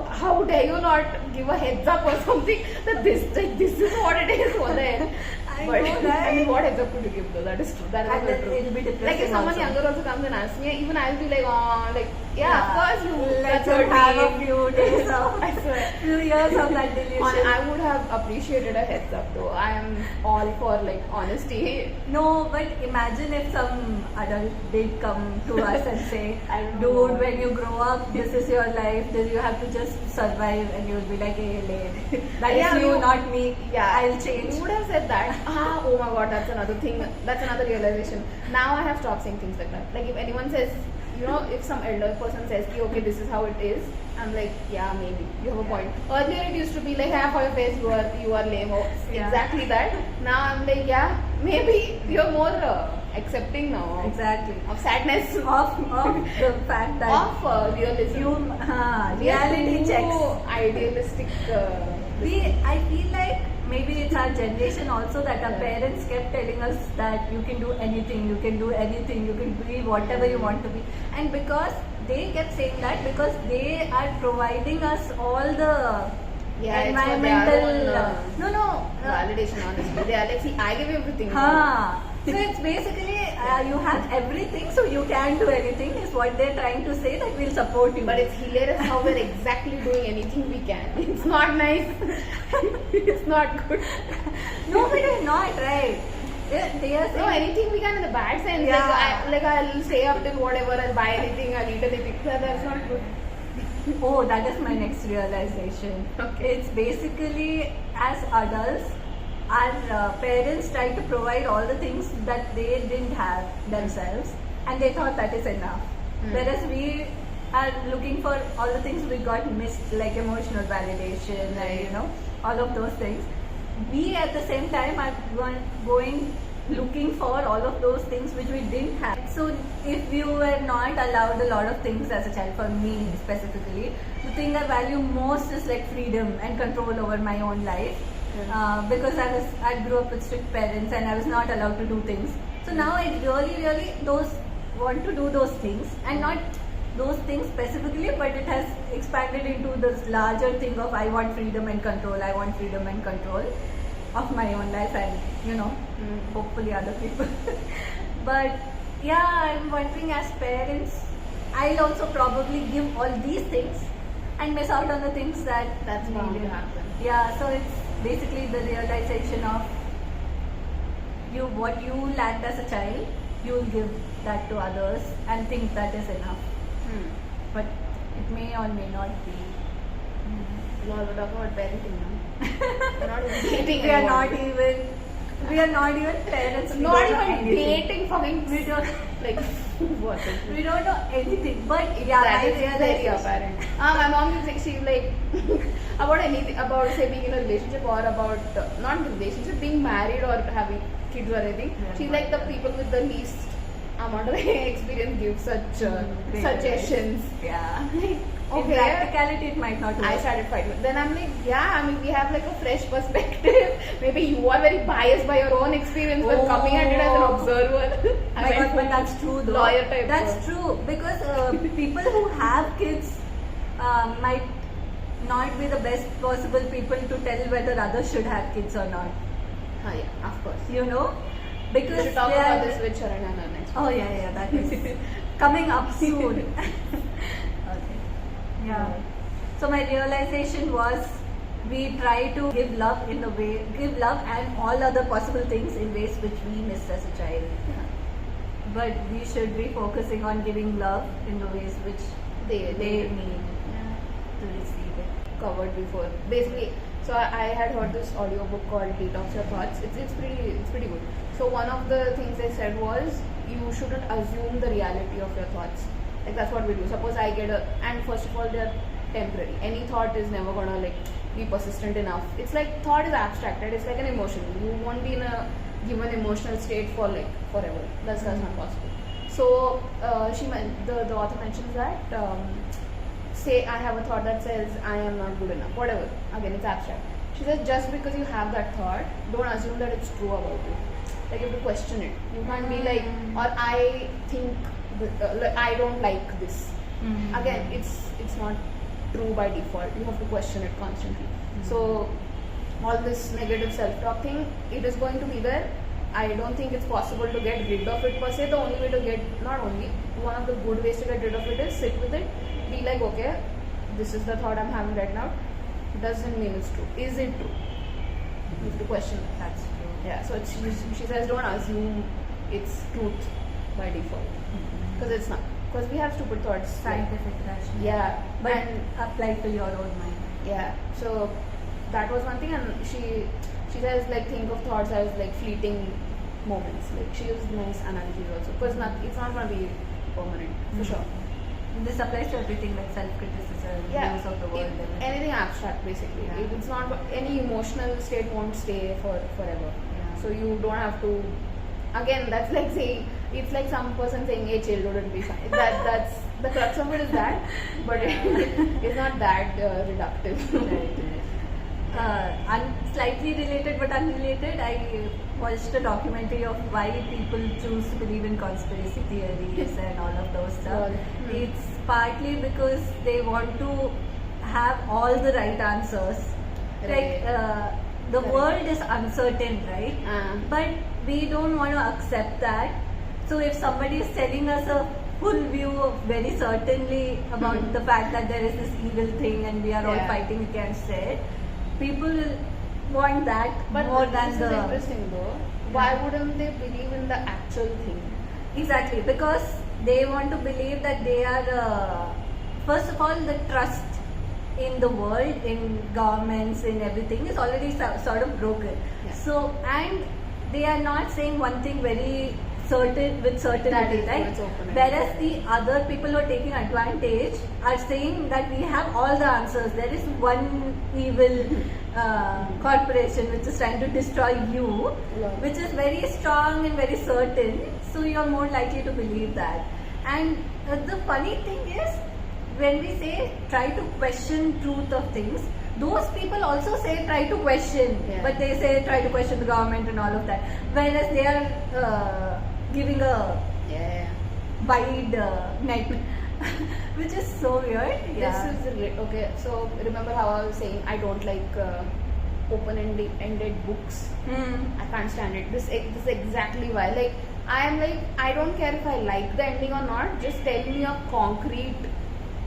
how dare you not give a heads up or something that this is what it is for them. I know, right? I mean, what heads up could you give though? That is true. That is true. It'll be depressing. Like if someone also. younger also comes and asks me, even I'll be like, oh, like of course you. Let's that's have your a few days of, I swear. few years of that delusion. I would have appreciated a heads up though. I am all for like honesty. No, but imagine if some adult did come to us and say, dude, when you grow up, this is your life, then you have to just survive, and you'll be like, hey, late. That is you, not me. Yeah, I'll change. You would have said that. Oh my god, that's another thing. That's another realization. Now I have stopped saying things like that. Like if anyone says, if some elder person says, okay, this is how it is, I'm like, yeah, maybe. You have a point. Earlier it used to be like, hey, for your face, you are lame. Or exactly that. Now I'm like, yeah, maybe you're more accepting now. Exactly. Of sadness. Of the fact that of realism. Reality checks. Idealistic. I feel like maybe it's our generation also that our parents kept telling us that you can do anything, you can be whatever you want to be. And because they kept saying that, because they are providing us all the environmental validation, honestly. They are like, see, I give you everything. So it's basically you have everything, so you can do anything is what they're trying to say, that we'll support you. But it's hilarious how we're exactly doing anything we can. It's not nice. It's not good. No, but it's not right. They are saying, no, anything we can in the bad sense. Like I'll stay up till whatever, I'll buy anything, I'll eat anything. That's not good. Oh, that is my next realization. Okay. It's basically, as adults, our parents tried to provide all the things that they didn't have themselves, and they thought that is enough. Whereas we are looking for all the things we got missed, like emotional validation and all of those things. We at the same time are going looking for all of those things which we didn't have. So if you were not allowed a lot of things as a child, for me specifically, the thing I value most is like freedom and control over my own life. Because I grew up with strict parents and I was not allowed to do things. So now I really want to do those things, and not those things specifically, but it has expanded into this larger thing of I want freedom and control. I want freedom and control of my own life and hopefully other people. But yeah, I'm wondering, as parents, I'll also probably give all these things and miss out on the things that's bound to happen. Yeah, so it's basically the realization of what you lacked as a child, you'll give that to others and think that is enough. But it may or may not be. We're talking about parenting now. We're not even dating We are not even parents. Not even dating fucking. We don't like what? We don't know anything. But yeah, that is very apparent. My mom is like, she's like about anything, about say being in a relationship or about not in a relationship, being married or having kids or anything. She's like the people with the least amount of experience give such suggestions. Yeah. Like, In practicality, it might not work. I started fighting. Then I'm like, yeah, I mean, we have like a fresh perspective. Maybe you are very biased by your own experience, but coming at it as an observer. My God, but that's true though. Lawyer type. That's true because people who have kids might not be the best possible people to tell whether others should have kids or not. Yeah, of course. You know? Because we should talk about this with Sharan and her next. Oh yeah, that is coming up soon. Okay. Yeah. So my realization was we try to give love and all other possible things in ways which we missed as a child. Yeah. But we should be focusing on giving love in the ways which they need to receive it. Covered before. Basically, so I had heard this audiobook called Detox Your Thoughts. It's pretty good. So one of the things they said was you shouldn't assume the reality of your thoughts. Like that's what we do. Suppose I get and first of all they're temporary. Any thought is never gonna like be persistent enough. It's like thought is abstracted. It's like an emotion. You won't be in a given emotional state for like forever. That's not possible. So the author mentions that say I have a thought that says I am not good enough. Whatever. Again, it's abstract. She says just because you have that thought, don't assume that it's true about you. Like you have to question it. You can't be like, or I think I don't like this. Again, it's not true by default. You have to question it constantly. So all this negative self-talk thing, it is going to be there. I don't think it's possible to get rid of it per se. The only way to one of the good ways to get rid of it is sit with it. Be like, okay, this is the thought I'm having right now. Doesn't mean it's true. Is it true? You have to question it. That's true. Yeah, so she says don't assume it's truth by default. Because it's not. Because we have stupid thoughts. Scientific rational. Yeah. But applied to your own mind. Yeah. So that was one thing, and she says like think of thoughts as like fleeting moments. Like she uses nice analogies also. Because it's not going to be permanent for sure. This applies to everything like self-criticism, views of the world. Anything abstract basically. Yeah. It's not any emotional state won't stay forever. Yeah. So you don't have to. Again, that's like saying it's like some person saying, "Hey, chill, don't be fine." That's the crux of it is that, but it's not that reductive. Slightly related but unrelated, I watched a documentary of why people choose to believe in conspiracy theories and all of those stuff. It's partly because they want to have all the right answers. Right. Like the world is uncertain, right? But we don't want to accept that. So if somebody is telling us a full view of very certainly about the fact that there is this evil thing and we are all fighting against it, people want that more than this is interesting though. Why wouldn't they believe in the actual thing? Exactly, because they want to believe that they are first of all, the trust in the world, in governments, in everything is already sort of broken. So, and they are not saying one thing very certain with certainty, right? Whereas the other people who are taking advantage are saying that we have all the answers. There is one evil corporation which is trying to destroy you, which is very strong and very certain. So you are more likely to believe that. And the funny thing is, when we say try to question truth of things, those people also say try to question, but they say try to question the government and all of that. Whereas they are giving a wide net, which is so weird. This is okay. So remember how I was saying I don't like open-ended books. I can't stand it. This is exactly why. Like I am like I don't care if I like the ending or not. Just tell me a concrete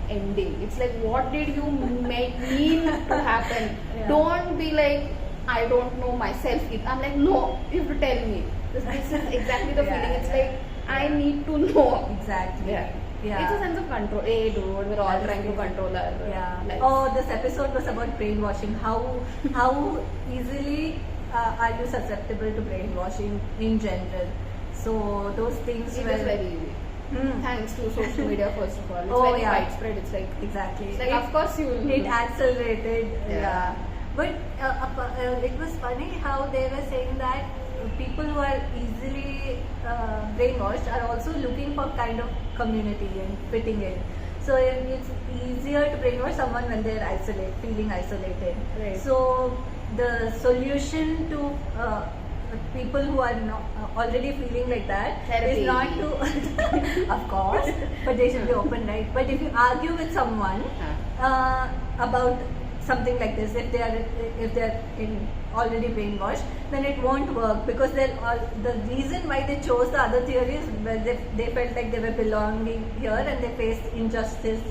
ending. It's like what did you mean to happen? Don't be like I don't know myself. I'm like no, you have to tell me. This is exactly the feeling. It's like I need to know. Exactly. It's a sense of control. Hey dude, we're all trying to control our lives. Oh, this episode was about brainwashing. How easily are you susceptible to brainwashing in general? So those things were very easy. Thanks to social media, first of all. It's very widespread. It's like exactly. It's like of course you. It accelerated. But it was funny how they were saying that people who are easily brainwashed are also looking for kind of community and fitting in. So it's easier to brainwash someone when they're feeling isolated. Right. So the solution to people who are not, already feeling like that Therapy. is not to, of course, but they should be open, right? But if you argue with someone about something like this, if they're already brainwashed, then it won't work, because the reason why they chose the other theories, where they felt like they were belonging here and they faced injustice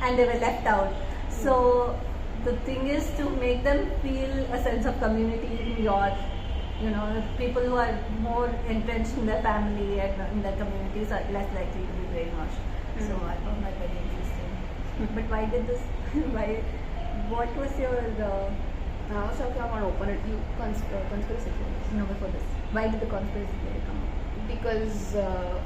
and they were left out. So the thing is to make them feel a sense of community in your, people who are more entrenched in their family and in their communities are less likely to be brainwashed. So I found that very interesting. But why did this? What was your? I was talking about conspiracy theories. No, before this. Why did the conspiracy theory come up? Because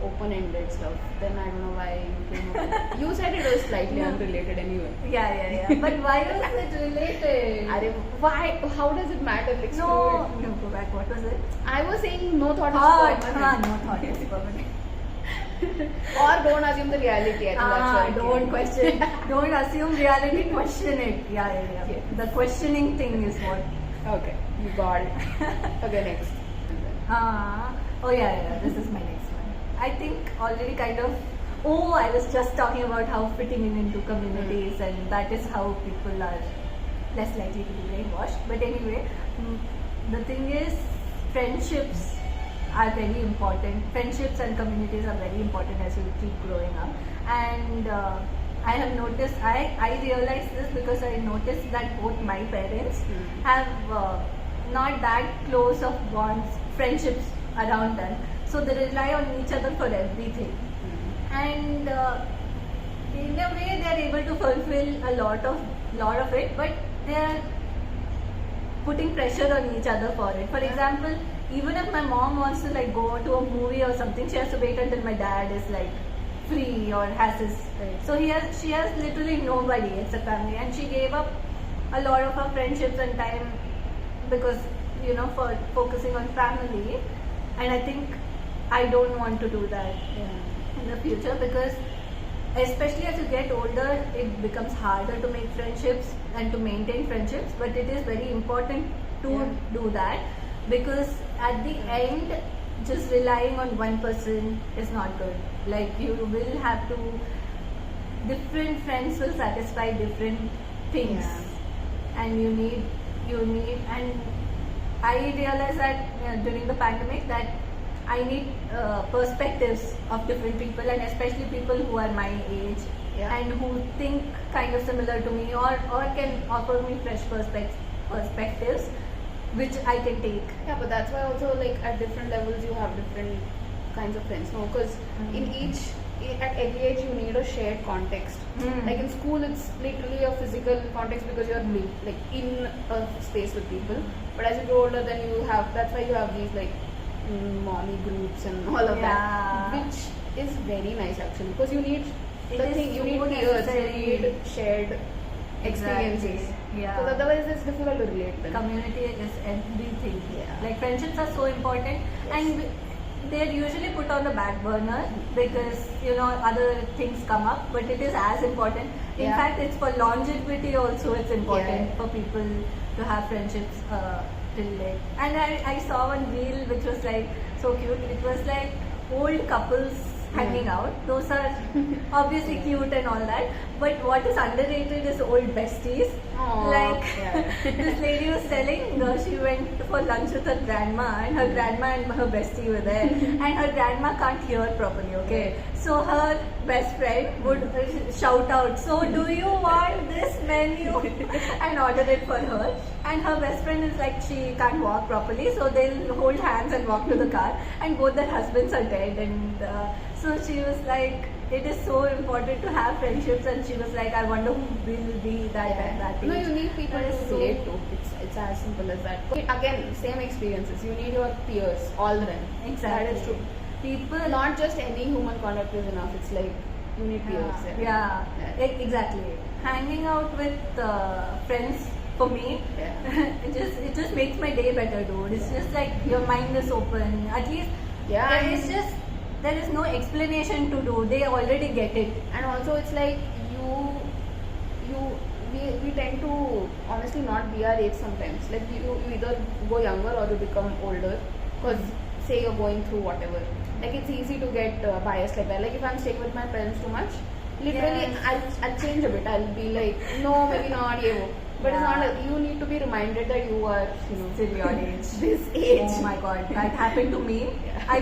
open-ended stuff. Then I don't know why you came up with it. You said it was slightly unrelated anyway. Yeah. But why was it related? Why? How does it matter? Like, No, go back. What was it? I was saying no thought is permanent. No thought is permanent. Or don't assume the reality. I think that's Don't question. Don't assume reality. Question it. Yeah. The questioning thing is what. Okay, you got it. Okay, next. Oh yeah. This is my next one. I think already kind of. Oh, I was just talking about how fitting into communities, and that is how people are less likely to be brainwashed. But anyway, the thing is, friendships are very important. Friendships and communities are very important as you keep growing up. And I have noticed, I realized this because I noticed that both my parents have not that close of bonds, friendships around them. So they rely on each other for everything. And in a way they are able to fulfill a lot of it, but they are putting pressure on each other for it. For example, even if my mom wants to like go to a movie or something, she has to wait until my dad is like free or has his. So she has literally nobody except family, and she gave up a lot of her friendships and time because for focusing on family. And I think I don't want to do that in the future, because especially as you get older, it becomes harder to make friendships and to maintain friendships. But it is very important to do that, because at the end, just relying on one person is not good. Like, you will have to, different friends will satisfy different things, and you need, and I realized that during the pandemic that I need perspectives of different people, and especially people who are my age and who think kind of similar to me, or can offer me fresh perspectives which I can take. Yeah, but that's why also, like, at different levels you have different kinds of friends. No, because at every age you need a shared context. Like in school, it's literally a physical context because you're like in a space with people. But as you grow older, then you have, that's why you have these like mommy groups and all of that, which is very nice actually, because you need you need peers, you need shared experiences. Because otherwise it's difficult to relate them. Community is everything. Like, friendships are so important, and they're usually put on the back burner because other things come up, but it is as important. In fact, it's for longevity also, it's important for people to have friendships till late. And I saw one reel which was like so cute. It was like old couples hanging out. Those are obviously cute and all that, but what is underrated is old besties. This lady was telling, she went for lunch with her grandma, and her grandma and her bestie were there, and her grandma can't hear properly, okay? So her best friend would shout out, "So do you want this menu?" and order it for her. And her best friend is like, she can't walk properly, so they'll hold hands and walk to the car, and both their husbands are dead. And so she was like, it is so important to have friendships, and she was like, I wonder who will be that at that age. No, you need people to relate to. It's as simple as that. Again, same experiences. You need your peers, all of them. Exactly. That is true. People, not just any human contact is enough. It's like you need peers. Exactly. Hanging out with friends, for me, it just makes my day better, dude. It's just like your mind is open. At least there is no explanation to do. They already get it. And also, it's like you we tend to honestly not be our age sometimes. Like you either go younger or you become older. Because say you're going through whatever. Like it's easy to get biased like that. Like if I'm staying with my parents too much, literally I'll change a bit. I'll be like, no, maybe not you. But it's not like you need to be reminded that you are, still your age. This age. Oh my god, that happened to me. I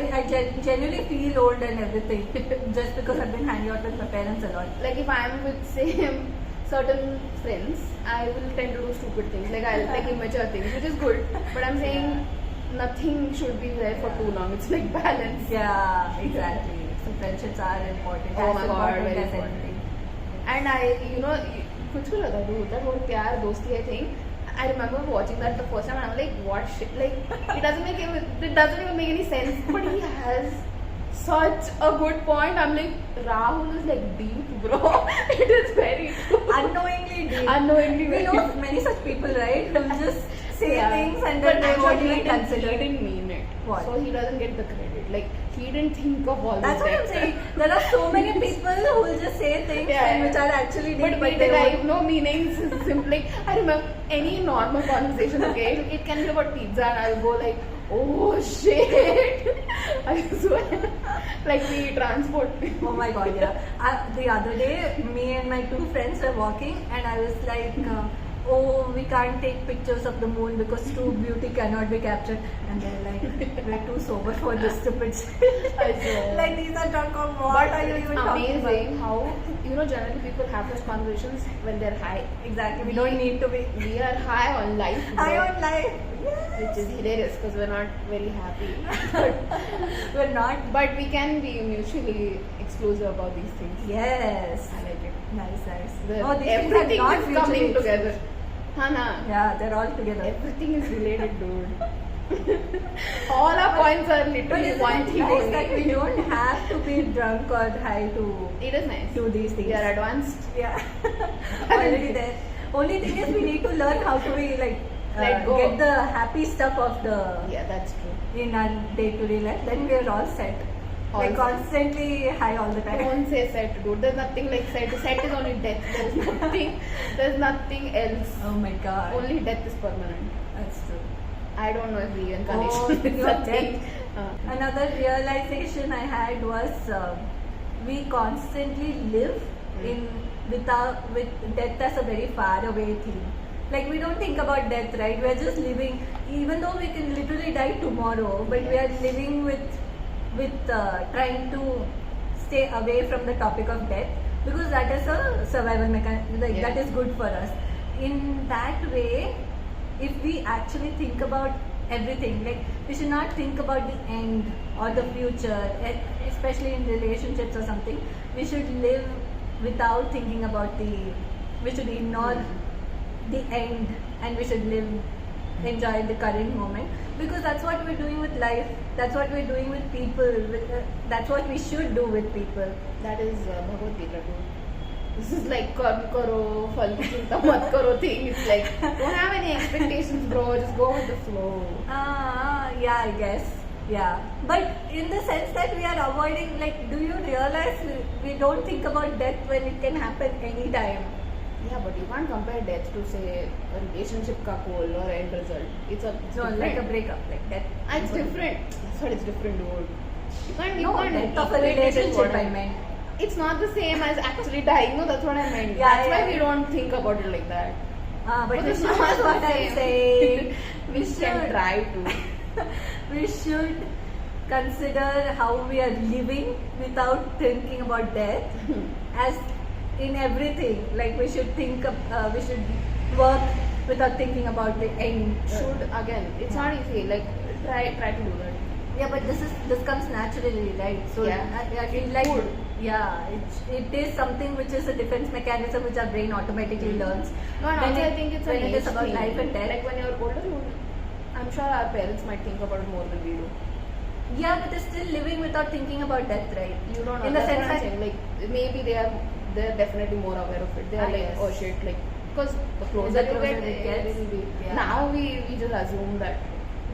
genuinely feel old and everything just because I've been hanging out with my parents a lot. Like if I'm with certain friends, I will tend to do stupid things. Like I'll like immature things, which is good. But I'm saying nothing should be there for too long. It's like balance. Yeah, exactly. So friendships are important. Oh my god, important very as important. anything. And कुछ भी लगा dude, that whole प्यार दोस्ती thing. I remember watching that the first time and I'm like, what shit? Like it doesn't even make any sense. But he has such a good point. I'm like, Rahul is like deep, bro. It is very true. Unknowingly deep. Unknowingly We very know deep. many such people, right? Who just say things and but then they won't actually even consider. he didn't mean it. What? So he doesn't get the credit. Like he didn't think of all That's this. what I'm saying. There are so many people who will just say things which are actually deep, but they they derive won't. no meanings. Simply, I remember any normal conversation. Okay, it can be about pizza, and I'll go like, oh shit. I swear, like we transport. Oh my god, yeah. The other day, me and my two friends were walking, and I was like, oh, we can't take pictures of the moon because true beauty cannot be captured. And they're like, we're too sober for this stupid shit. Like, these are drunk on what But are you it's even talking amazing about? how generally people have those conversations when they're high. Exactly, we don't need to be We are high on life. high bro. on life. Which is hilarious because we're not very happy. We're not. But we can be mutually exclusive about these things. Yes. I like it. Nice. These things are not is coming mutually together. Hana. Yeah, they're all together. Everything is related, dude. All our points are But literally isn't one it thing nice only. that we don't have to be drunk or high to It is nice. do these things? We are advanced. Yeah. Already there. Only thing is we need to learn how to be like Let go. get the happy stuff of the Yeah, that's true. in our day-to-day life. Then we are all set. All Like set. constantly high all the time. Don't say set, dude. There's nothing like set. Set is only death. There's nothing else. Oh my god. Only death is permanent. That's true. I don't know if reincarnation Oh, is your a thing. death. Another realization I had was we constantly live with death as a very far away thing. Like we don't think about death, right? We're just living, even though we can literally die tomorrow, but we are living with trying to stay away from the topic of death because that is a survival mechanism. Like that is good for us. In that way, if we actually think about everything, like we should not think about the end or the future, especially in relationships or something. We should live without thinking about we should ignore the end and we should enjoy the current moment because that's what we're doing with life, that's what we're doing with people, that's what we should do with people. That is Bhagavad Gita, dude. This is like karma karo, phal ki chinta mat karo thing. It's like don't have any expectations, bro. Just go with the flow. Yeah, I guess. Yeah, but in the sense that we are avoiding, like, do you realize we don't think about death when it can happen anytime? Yeah, but you can't compare death to say a relationship ka goal or end result. It's different. Like a breakup, like death. It's different. That's what it's different, dude. You can't death of a equate it with relationship, what I meant. It's not the same as actually dying. No, that's what I meant. Yeah, That's yeah. why we don't think about it like that. But But this it's is not what the I'm same. saying. We can try to. We should consider how we are living without thinking about death as in everything. Like we should we should work without thinking about the end. It's not easy. Like try to do that. Yeah, but this comes naturally, right? So Yeah. I feel It like would. it is something which is a defense mechanism which our brain automatically learns. No, and When also it- I think it's when an it is age about thing. life and death. Like when you're older, I'm sure our parents might think about it more than we do. Yeah, but they're still living without thinking about death, right? You don't know. In the That's sense what I'm that saying. Like maybe they're definitely more aware of it. They're I like, guess. oh shit, like because the closer The you closer get, it gets, it will be. yeah. Now we just assume that.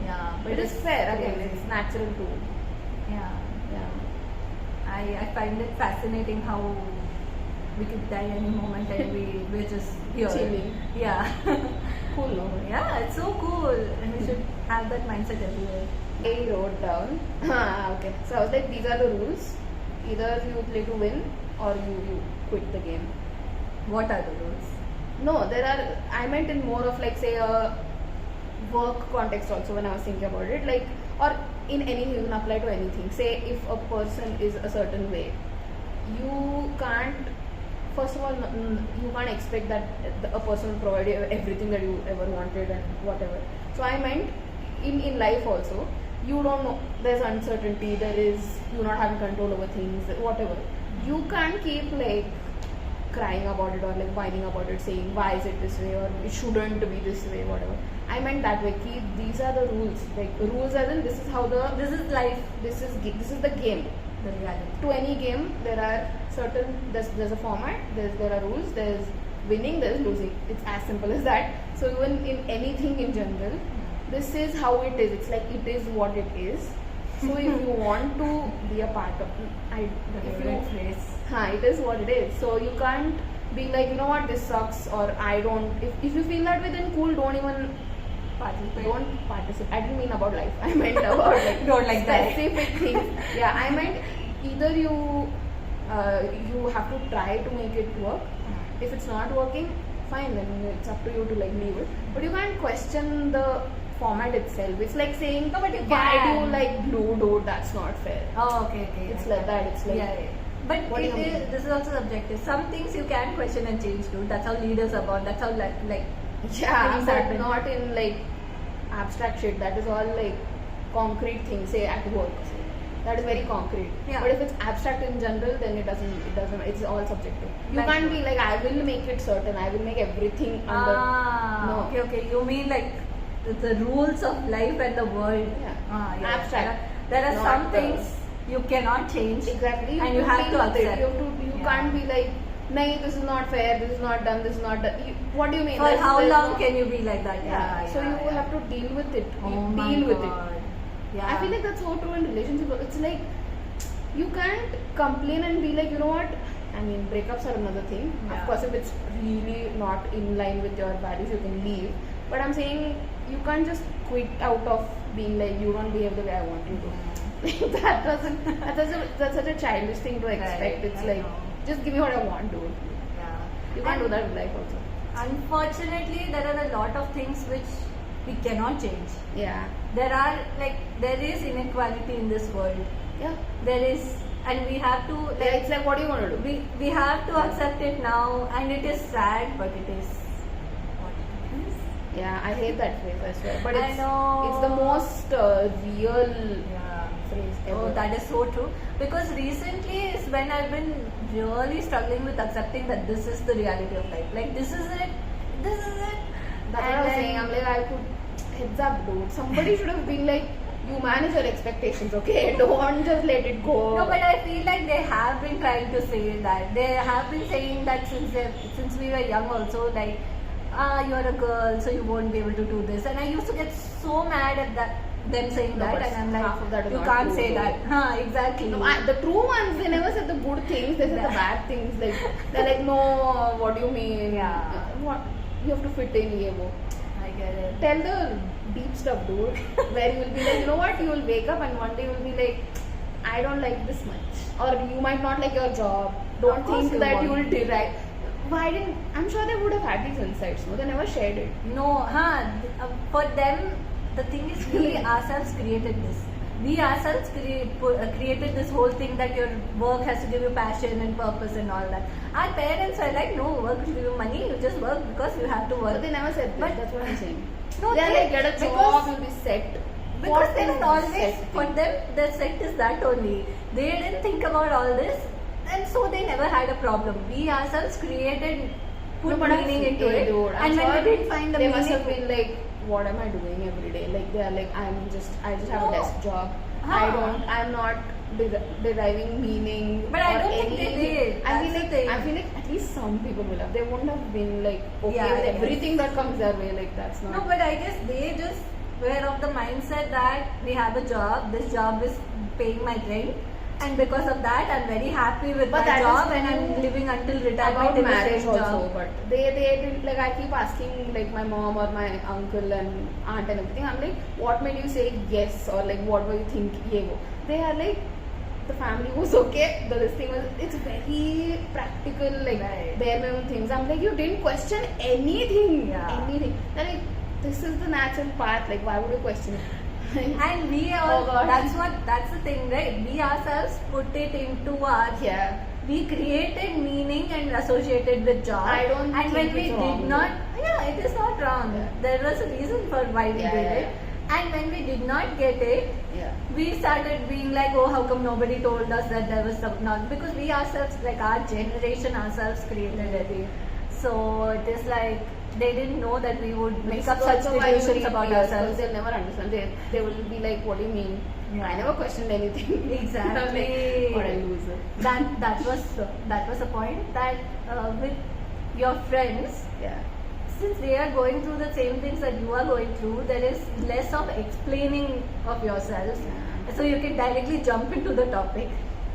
yeah, But it's fair again. crazy. It's natural too. Yeah, Yeah. I find it fascinating how we could die any moment and we're just here. Chilling. Yeah. Cool, no? Yeah, it's so cool, and we should have that mindset everywhere. I wrote down. Okay. So I was like, these are the rules. Either you play to win or you quit the game. What are the rules? No, there are. I meant in more of like say a work context also when I was thinking about it, like, or in anything, you can apply to anything. Say if a person is a certain way, you can't. First of all, you can't expect that a person will provide you everything that you ever wanted and whatever. So I meant in life also, you don't know. There's uncertainty. There is you not having control over things. Whatever. You can't keep like crying about it or like whining about it, saying why is it this way or it shouldn't be this way, whatever. I meant that way. These are the rules. Like rules as in this is how this is life. This is the game. The reality. To any game, there are certain there's a format. There are rules. There's winning. There's losing. It's as simple as that. So even in anything in general, this is how it is. It's like it is what it is. So if you want to be a part of it is what it is. So you can't be like, you know what, this sucks, or I don't. If you feel that way, then cool. Don't even participate. Don't participate. I didn't mean about life. I meant about like don't like specific things. Yeah, I meant either you have to try to make it work. If it's not working, fine. Then it's up to you to like leave it. But you can't question the format itself. It's like saying, no, but you why do you can. like blue? Dude, that's not fair. Oh, okay. It's like that. It's like yeah. But this is also subjective. Some things you can question and change, dude. That's how leaders are born. That's how like yeah, things but happen. not in like abstract shit. That is all like concrete things. Say at work. That is very concrete. Yeah. But if it's abstract in general, then it doesn't. It's all subjective. You Like can't what? be like, I will make it certain. I will make everything under. No. Okay. You mean like the rules of life and the world? Yeah. Yeah. Abstract. There are Not some the- things you cannot change. Exactly. And you have to deal with it. accept. You Yeah. can't be like, nay, this is not fair. This is not done. This is not done. What do you mean? For There's- how there's long no- can you be like that? Yeah. So you have to deal with it. Oh You my deal with it. God. Yeah. I feel like that's so true in relationships. It's like you can't complain and be like, you know what? I mean, breakups are another thing. Yeah. Of course, if it's really not in line with your values, you can leave. But I'm saying you can't just quit out of being like, you don't behave the way I want you to. That's such a childish thing to expect. Right, It's I like, know. just give me what I want, dude. Yeah. You can't And do that with life also. Unfortunately, there are a lot of things which we cannot change. Yeah. There is inequality in this world. Yeah. There is, and we have to Yeah, it's like, what do you want to do? we have to accept it now, and it is sad, but it is what it is. Yeah, I hate that phrase, I swear. But I know. it's the most real phrase ever. Oh, that is so true. Because recently is when I've been really struggling with accepting that this is the reality of life. Like, this is it. This is it. That's what I was saying. I'm like, I could heads up, dude. Somebody should have been like, you manage your expectations, okay? Don't just let it go. No, but I feel like they have been trying to say that. They have been saying that since we were young also, like, you're a girl, so you won't be able to do this. And I used to get so mad at them saying No, that, but and I'm half of that like, is you not can't true, say though. that. Exactly. No, the true ones, they never said the good things, they said the bad things. Like, they're like, no, what do you mean? Yeah. What? You have to fit in, Yevo. I get it. Tell the deep stuff, dude. Where you will be like, you know what? You will wake up and one day you will be like, I don't like this much. Or you might not like your job. Don't Of course think you that you won't. will derive. I'm sure they would have had these insights, no? They never shared it. No, for them, the thing is, we ourselves created this. We ourselves created this whole thing that your work has to give you passion and purpose and all that. Our parents were like, no, work will give you money, you just work because you have to work. But they never said this. But- That's what I'm saying. No, They're like, get a job, because- you'll be set. Because What they is were this always, set for thing? them, the set is that only. They didn't think about all this, and so they never had a problem. We ourselves put No, but meaning into hey, it, dude, I'm and when sure we didn't find the they meaning, must have been like, what am I doing every day? Like, they're like, I just have a No. desk job. Huh. I'm not deriving meaning. But I or don't think they anything. did. I That's the feel thing. like at least some people will have. They wouldn't have been like okay Yeah, with yes. everything that comes their way. Like, that's not. No, but I guess they just were of the mindset that we have a job, this job is paying my rent, and because of that I'm very happy with But my that job is and I'm true living until retirement about in the marriage same also, job. but they didn't, like, I keep asking like my mom or my uncle and aunt and everything, I'm like, what made you say yes, or like what were you thinking? They are like, the family was okay, this thing was, it's very practical, like Right. bare minimum things. I'm like, you didn't question anything. Yeah. Anything. They're like, this is the natural path, like why would you question it? And we all, Oh God. that's the thing, right? We ourselves put it into our, Yeah. we created meaning and associated with job. I don't and when think we it's did wrong, not, yeah, it is not wrong. Yeah. There was a reason for why we Yeah, did yeah, it. And when we did not get it, Yeah. we started being like, oh, how come nobody told us that there was some, not, because we ourselves, like our generation ourselves created it. So it is like, they didn't know that we would make up such delusions about ourselves. They'll never understand. They will be like, what do you mean? Yeah. I never questioned anything. Exactly. Like, what a loser. That was the point, that with your friends, Yeah. since they are going through the same things that you are going through, there is less of explaining of yourself, Yeah. so you can directly jump into the topic.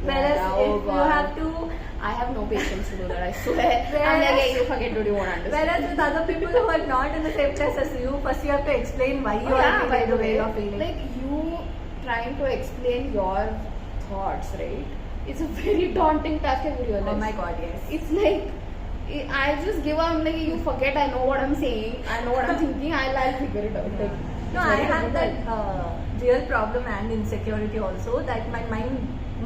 Whereas Yeah, oh if you God. have to, I have no patience to do that, I swear. Whereas- I'm like, hey, you forget to, you won't understand. whereas with other people who are not in the same class as you, first you have to explain why you Oh, are yeah, by feeling the the way way, you are feeling. like you trying to explain your thoughts, right? It's a very daunting task, I realize. Oh my God, yes. It's like, I just give up, I'm like, you forget, I know what I'm saying, I know what I'm thinking, I'll figure it out. Like, No, it's I very have difficult. that real problem and insecurity also, that my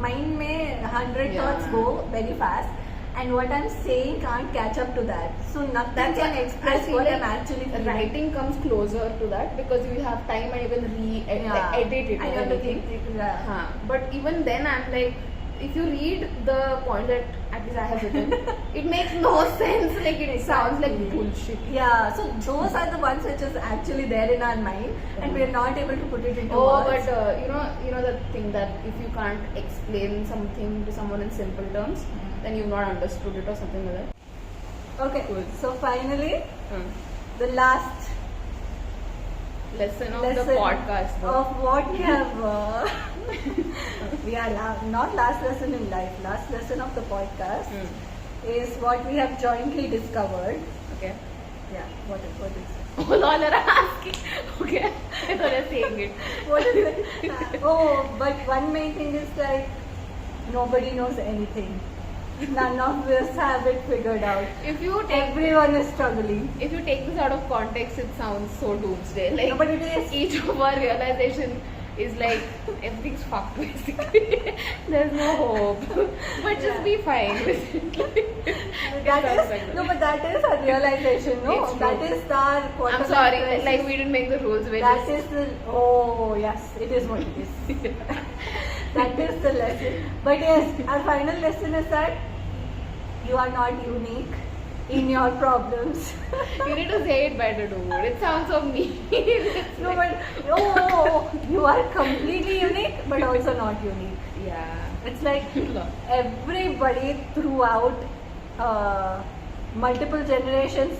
mind may 100 Yeah. thoughts go very fast, and what I'm saying can't catch up to that. So nothing That's can why express I feel what like I'm actually feeling. writing comes closer to that because you have time and you can edit it. I or have to anything. think. Yeah. Huh. But even then, I'm like, if you read the point that at least I have written, it makes no sense. Like it sounds like Exactly. bullshit. Yeah, so those are the ones which is actually there in our mind, and we're not able to put it into Oh, words. but you know the thing that if you can't explain something to someone in simple terms, then you've not understood it or something like that. Okay, Cool. so finally, Hmm. the last Lesson of lesson the podcast. though. of what we have we are not last lesson in life, last lesson of the podcast is what we have jointly discovered. Okay. Yeah, what is All are asking. Okay. I thought I was saying it. what is it? Oh, but one main thing is like nobody knows anything. None of us have it figured out. If you take Everyone is struggling. if you take this out of context, it sounds so doomsday. Like No, but it is. each of our realization is like everything's fucked basically. There's no hope. But just Yeah. be fine with it. That It sounds is like no, but that is a realization. No, It's that true. is our quarter I'm life sorry, crisis. like we didn't make the rules. We're That just, is the yes, it is what it is. That is the lesson. But yes, our final lesson is that you are not unique in your problems. you need to say it better, dude. It sounds so mean. It's No, like- but you are completely unique, but also not unique. yeah. It's like No. everybody throughout multiple generations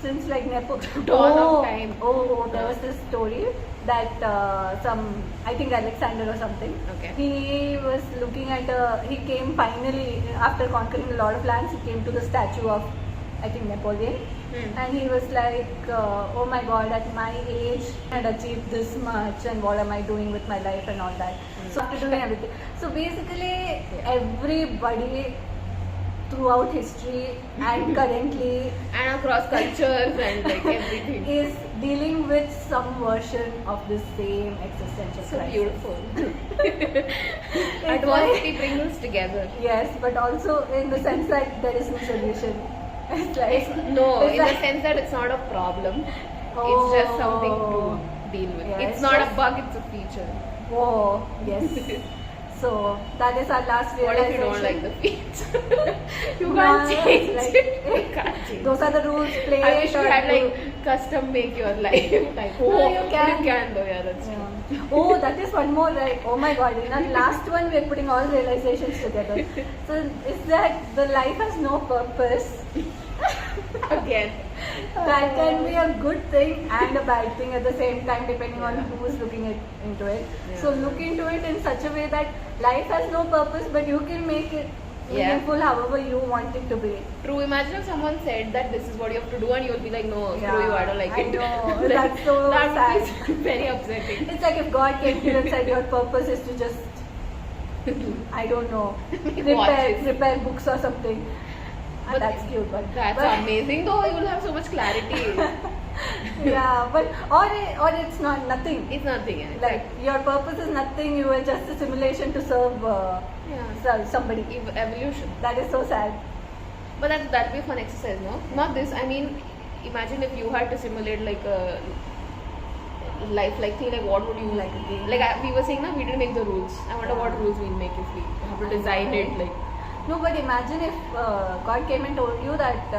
since like Nepo. Dawn of time. Oh, there was this story that I think Alexander or something. Okay. He was looking at he came finally after conquering a lot of lands. He came to the statue of I think Napoleon. And he was like, oh my God, at my age I had achieved this much and what am I doing with my life and all that. So after doing everything. So basically everybody throughout history and currently And across cultures and like everything. is dealing with some version of the same existential So crisis. beautiful. It's Adversity like- brings us together. Yes, but also in the sense that there is no solution. It's like No, it's in like- the sense that it's not a problem. It's just something Oh. to deal with. Yeah, it's it's not just- a bug, it's a feature. Oh, yes. So that is our last What if you realization. don't like the feature? you No, can't change like- it. You can't change Those are the rules. Play I it wish you or had do- like custom make your life. Like, No, oh, you but can. you can though, yeah, that's true. Yeah. Oh, that is one more, right? Oh my God! In our last one, we are putting all realizations together. So is that the life has no purpose, Again. That can be a good thing and a bad thing at the same time, depending on who is looking into it. Yeah. So look into it in such a way that life has no purpose, but you can make it meaningful however you want it to be. True. Imagine if someone said that this is what you have to do, and you'll be like, no, screw you, I don't like it. know. Like, That's so that sad. would be very upsetting. It's like if God came to you and said your purpose is to just, I don't know, Watches. repair books or something. But That's cute, but That's amazing though. You will have so much clarity. yeah, but or it's not nothing. It's nothing. Yeah. Like your purpose is nothing. You are just a simulation to serve somebody. Evolution. That is so sad. But that'd be a fun exercise, no? Not this. I mean, imagine if you had to simulate like a life-like thing. Like, what would you Like a game. Like we were saying, we didn't make the rules. I wonder what rules we'll make if we have to design it. Like, No, but imagine if God came and told you that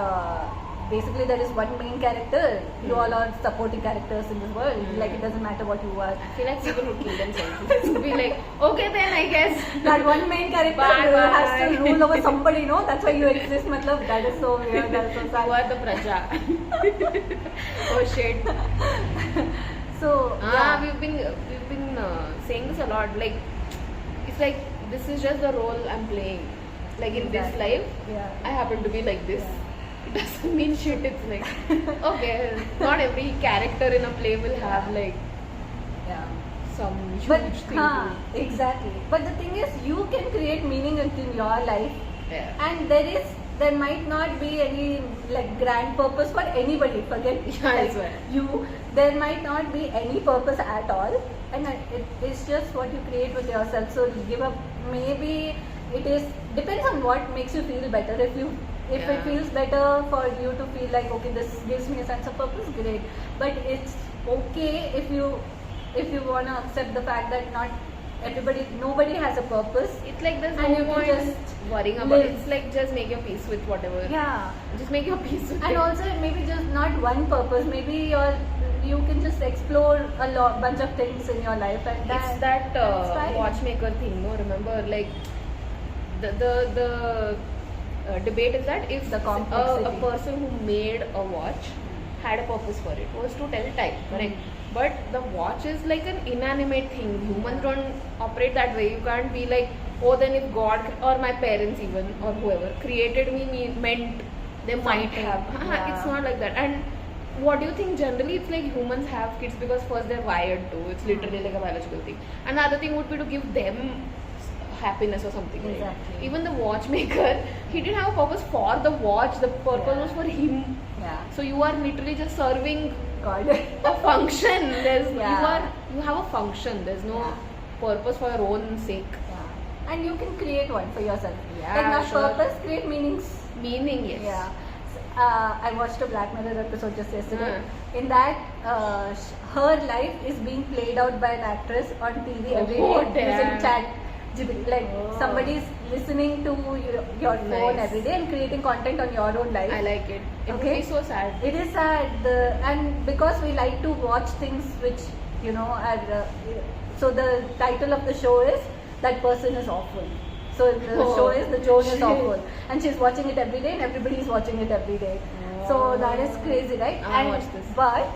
basically there is one main character, you all are supporting characters in this world. Like it doesn't matter what you are. I feel like people would kill themselves. It would be like, okay then, I guess. That one main character Bye. has to rule over somebody, no? That's why you exist, matlab. That is so weird, that is so sad. You are the praja. Oh shit. So, we've been saying this a lot. Like, it's like this is just the role I'm playing. Like in this life, I happen to be like this. It doesn't mean shit. It's like, okay, not every character in a play will have like some huge thing. Exactly. But the thing is, you can create meaning in your life, and there might not be any like grand purpose for anybody. Forget you. There might not be any purpose at all, and it's just what you create with yourself. So give up. Maybe it is depends on what makes you feel better. If it feels better for you to feel like, okay, this gives me a sense of purpose, great. But it's okay if you want to accept the fact that nobody has a purpose. It's like there's and no you point can just worrying about it. It's like just make your peace with whatever. Yeah. Just make your peace with And it. also maybe just not one purpose. Maybe you can just explore a bunch of things in your life, and It's that watchmaker thing, no? Remember, like the debate is that if The a complexity. person who made a watch had a purpose for it, was to tell time, correct? But the watch is like an inanimate thing. Humans don't operate that way. You can't be like, oh, then if God or my parents even or whoever created me meant they might have. Yeah. It's not like that. And what do you think generally it's like humans have kids because first they're wired to. It's literally like a biological thing. And the other thing would be to give them happiness or something. Right? Exactly. Even the watchmaker, he didn't have a purpose for the watch. The purpose was for him. Yeah. So you are literally just serving God. a function. Yeah. You have a function. There's no purpose for your own sake. Yeah. And you can create one for yourself. Yeah, like not sure. purpose, create meanings. Meaning, yes. Yeah. I watched a Black Mirror episode just yesterday. In that, her life is being played out by an actress on TV every day using chat. Like somebody's listening to your phone every day and creating content on your own life. I like it. It would be so sad. It is sad, and because we like to watch things which are. So the title of the show is That Person Is Awful. So the show is The Joan Is Awful, and she's watching it every day, and everybody is watching it every day. So that is crazy, right? I'll watch this. But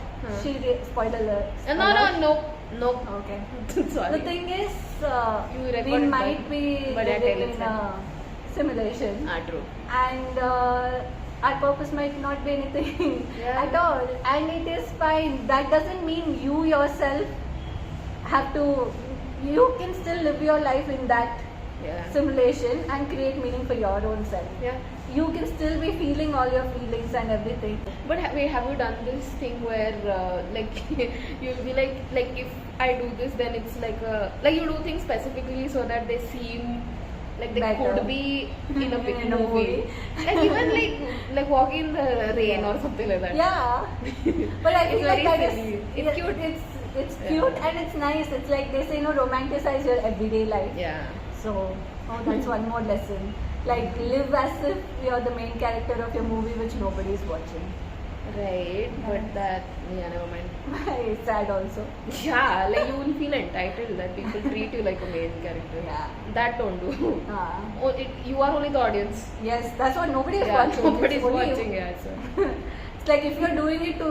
spoiler alert. Nope. Okay. Sorry. The thing is, You we recorded might be but I living tell in it's a simulation, True. and our purpose might not be anything at all, and it is fine. That doesn't mean you yourself have to. You can still live your life in that simulation and create meaning for your own self. Yeah. You can still be feeling all your feelings and everything. But have you done this thing where like you'll be like if I do this, then it's like you do things specifically so that they seem like they Better. could be in a big In a movie. Like even like walking in the rain or something like that. Yeah, but I feel It's like very that silly. is It's cute. It's cute and it's nice. It's like they say, romanticize your everyday life. Yeah. So, that's one more lesson. Like live as if you're the main character of your movie which nobody is watching. Right, but never mind. It's sad also. Yeah, like you will feel entitled that people treat you you like a main character. Yeah. That don't do. You are only the audience. Yes, that's what nobody is Yeah, watching. nobody's It's only you. watching. Yeah, so. It's like if you're doing it to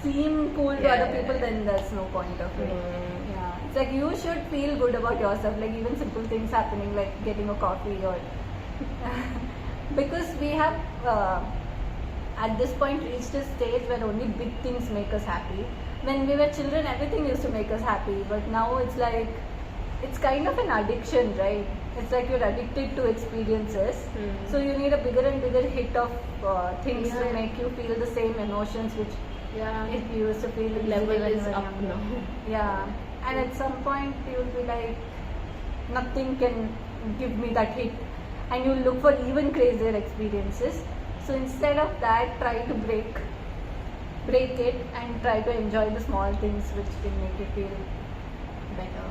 seem cool to Yeah, other yeah, people, yeah. then there's no point of it. Mm. Yeah, it's like you should feel good about yourself, like even simple things happening, like getting a coffee or because we have at this point reached a stage where only big things make us happy. When we were children, everything used to make us happy, but now it's like it's kind of an addiction, right? It's like you're addicted to experiences, so you need a bigger and bigger hit of things to Yeah. make you feel the same emotions which Yeah. if you used to feel The level easily when is you were up younger. now. Yeah, and at some point you'll be like, nothing can give me that hit, and you'll look for even crazier experiences. So instead of that, try to break it and try to enjoy the small things which can make you feel better.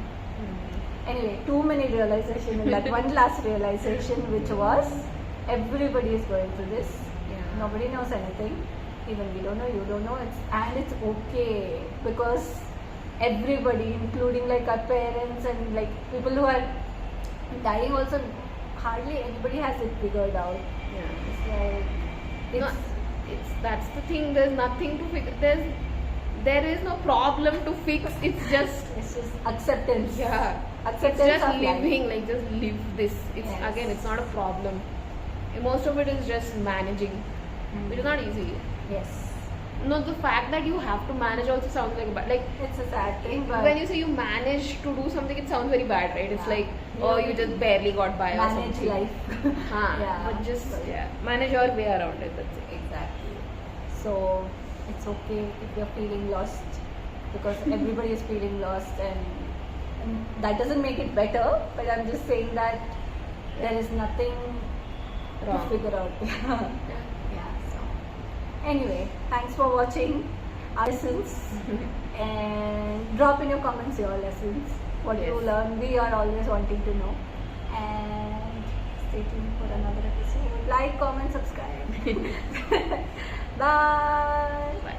Anyway, too many realization in that one last realization, which was everybody is going through this. Yeah. Nobody knows anything. Even we don't know, you don't know. It's okay because everybody, including like our parents and like people who are dying, also hardly anybody has it figured out. Yeah. It's like That's the thing. There's nothing to fix. There is no problem to fix. It's just acceptance. yeah. Acceptance It's just of life. living. Like just live this. It's Yes. again. It's not a problem. Most of it is just managing, which is not easy. Yes. No, the fact that you have to manage also sounds like a bad. Like It's a sad thing, but when you say you manage to do something, it sounds very bad, right? It's Yeah. like, oh, you just barely got by or manage something. life. Yeah. But just manage your way around it. That's it. Exactly. So it's okay if you're feeling lost because everybody is feeling lost, and that doesn't make it better. But I'm just saying that there is nothing Wrong. to figure out. Yeah. So anyway, thanks for watching our lessons and drop in your comments your lessons. What you Yes. learn, we are always wanting to know. And stay tuned for another episode. Like, comment, subscribe. Bye. Bye.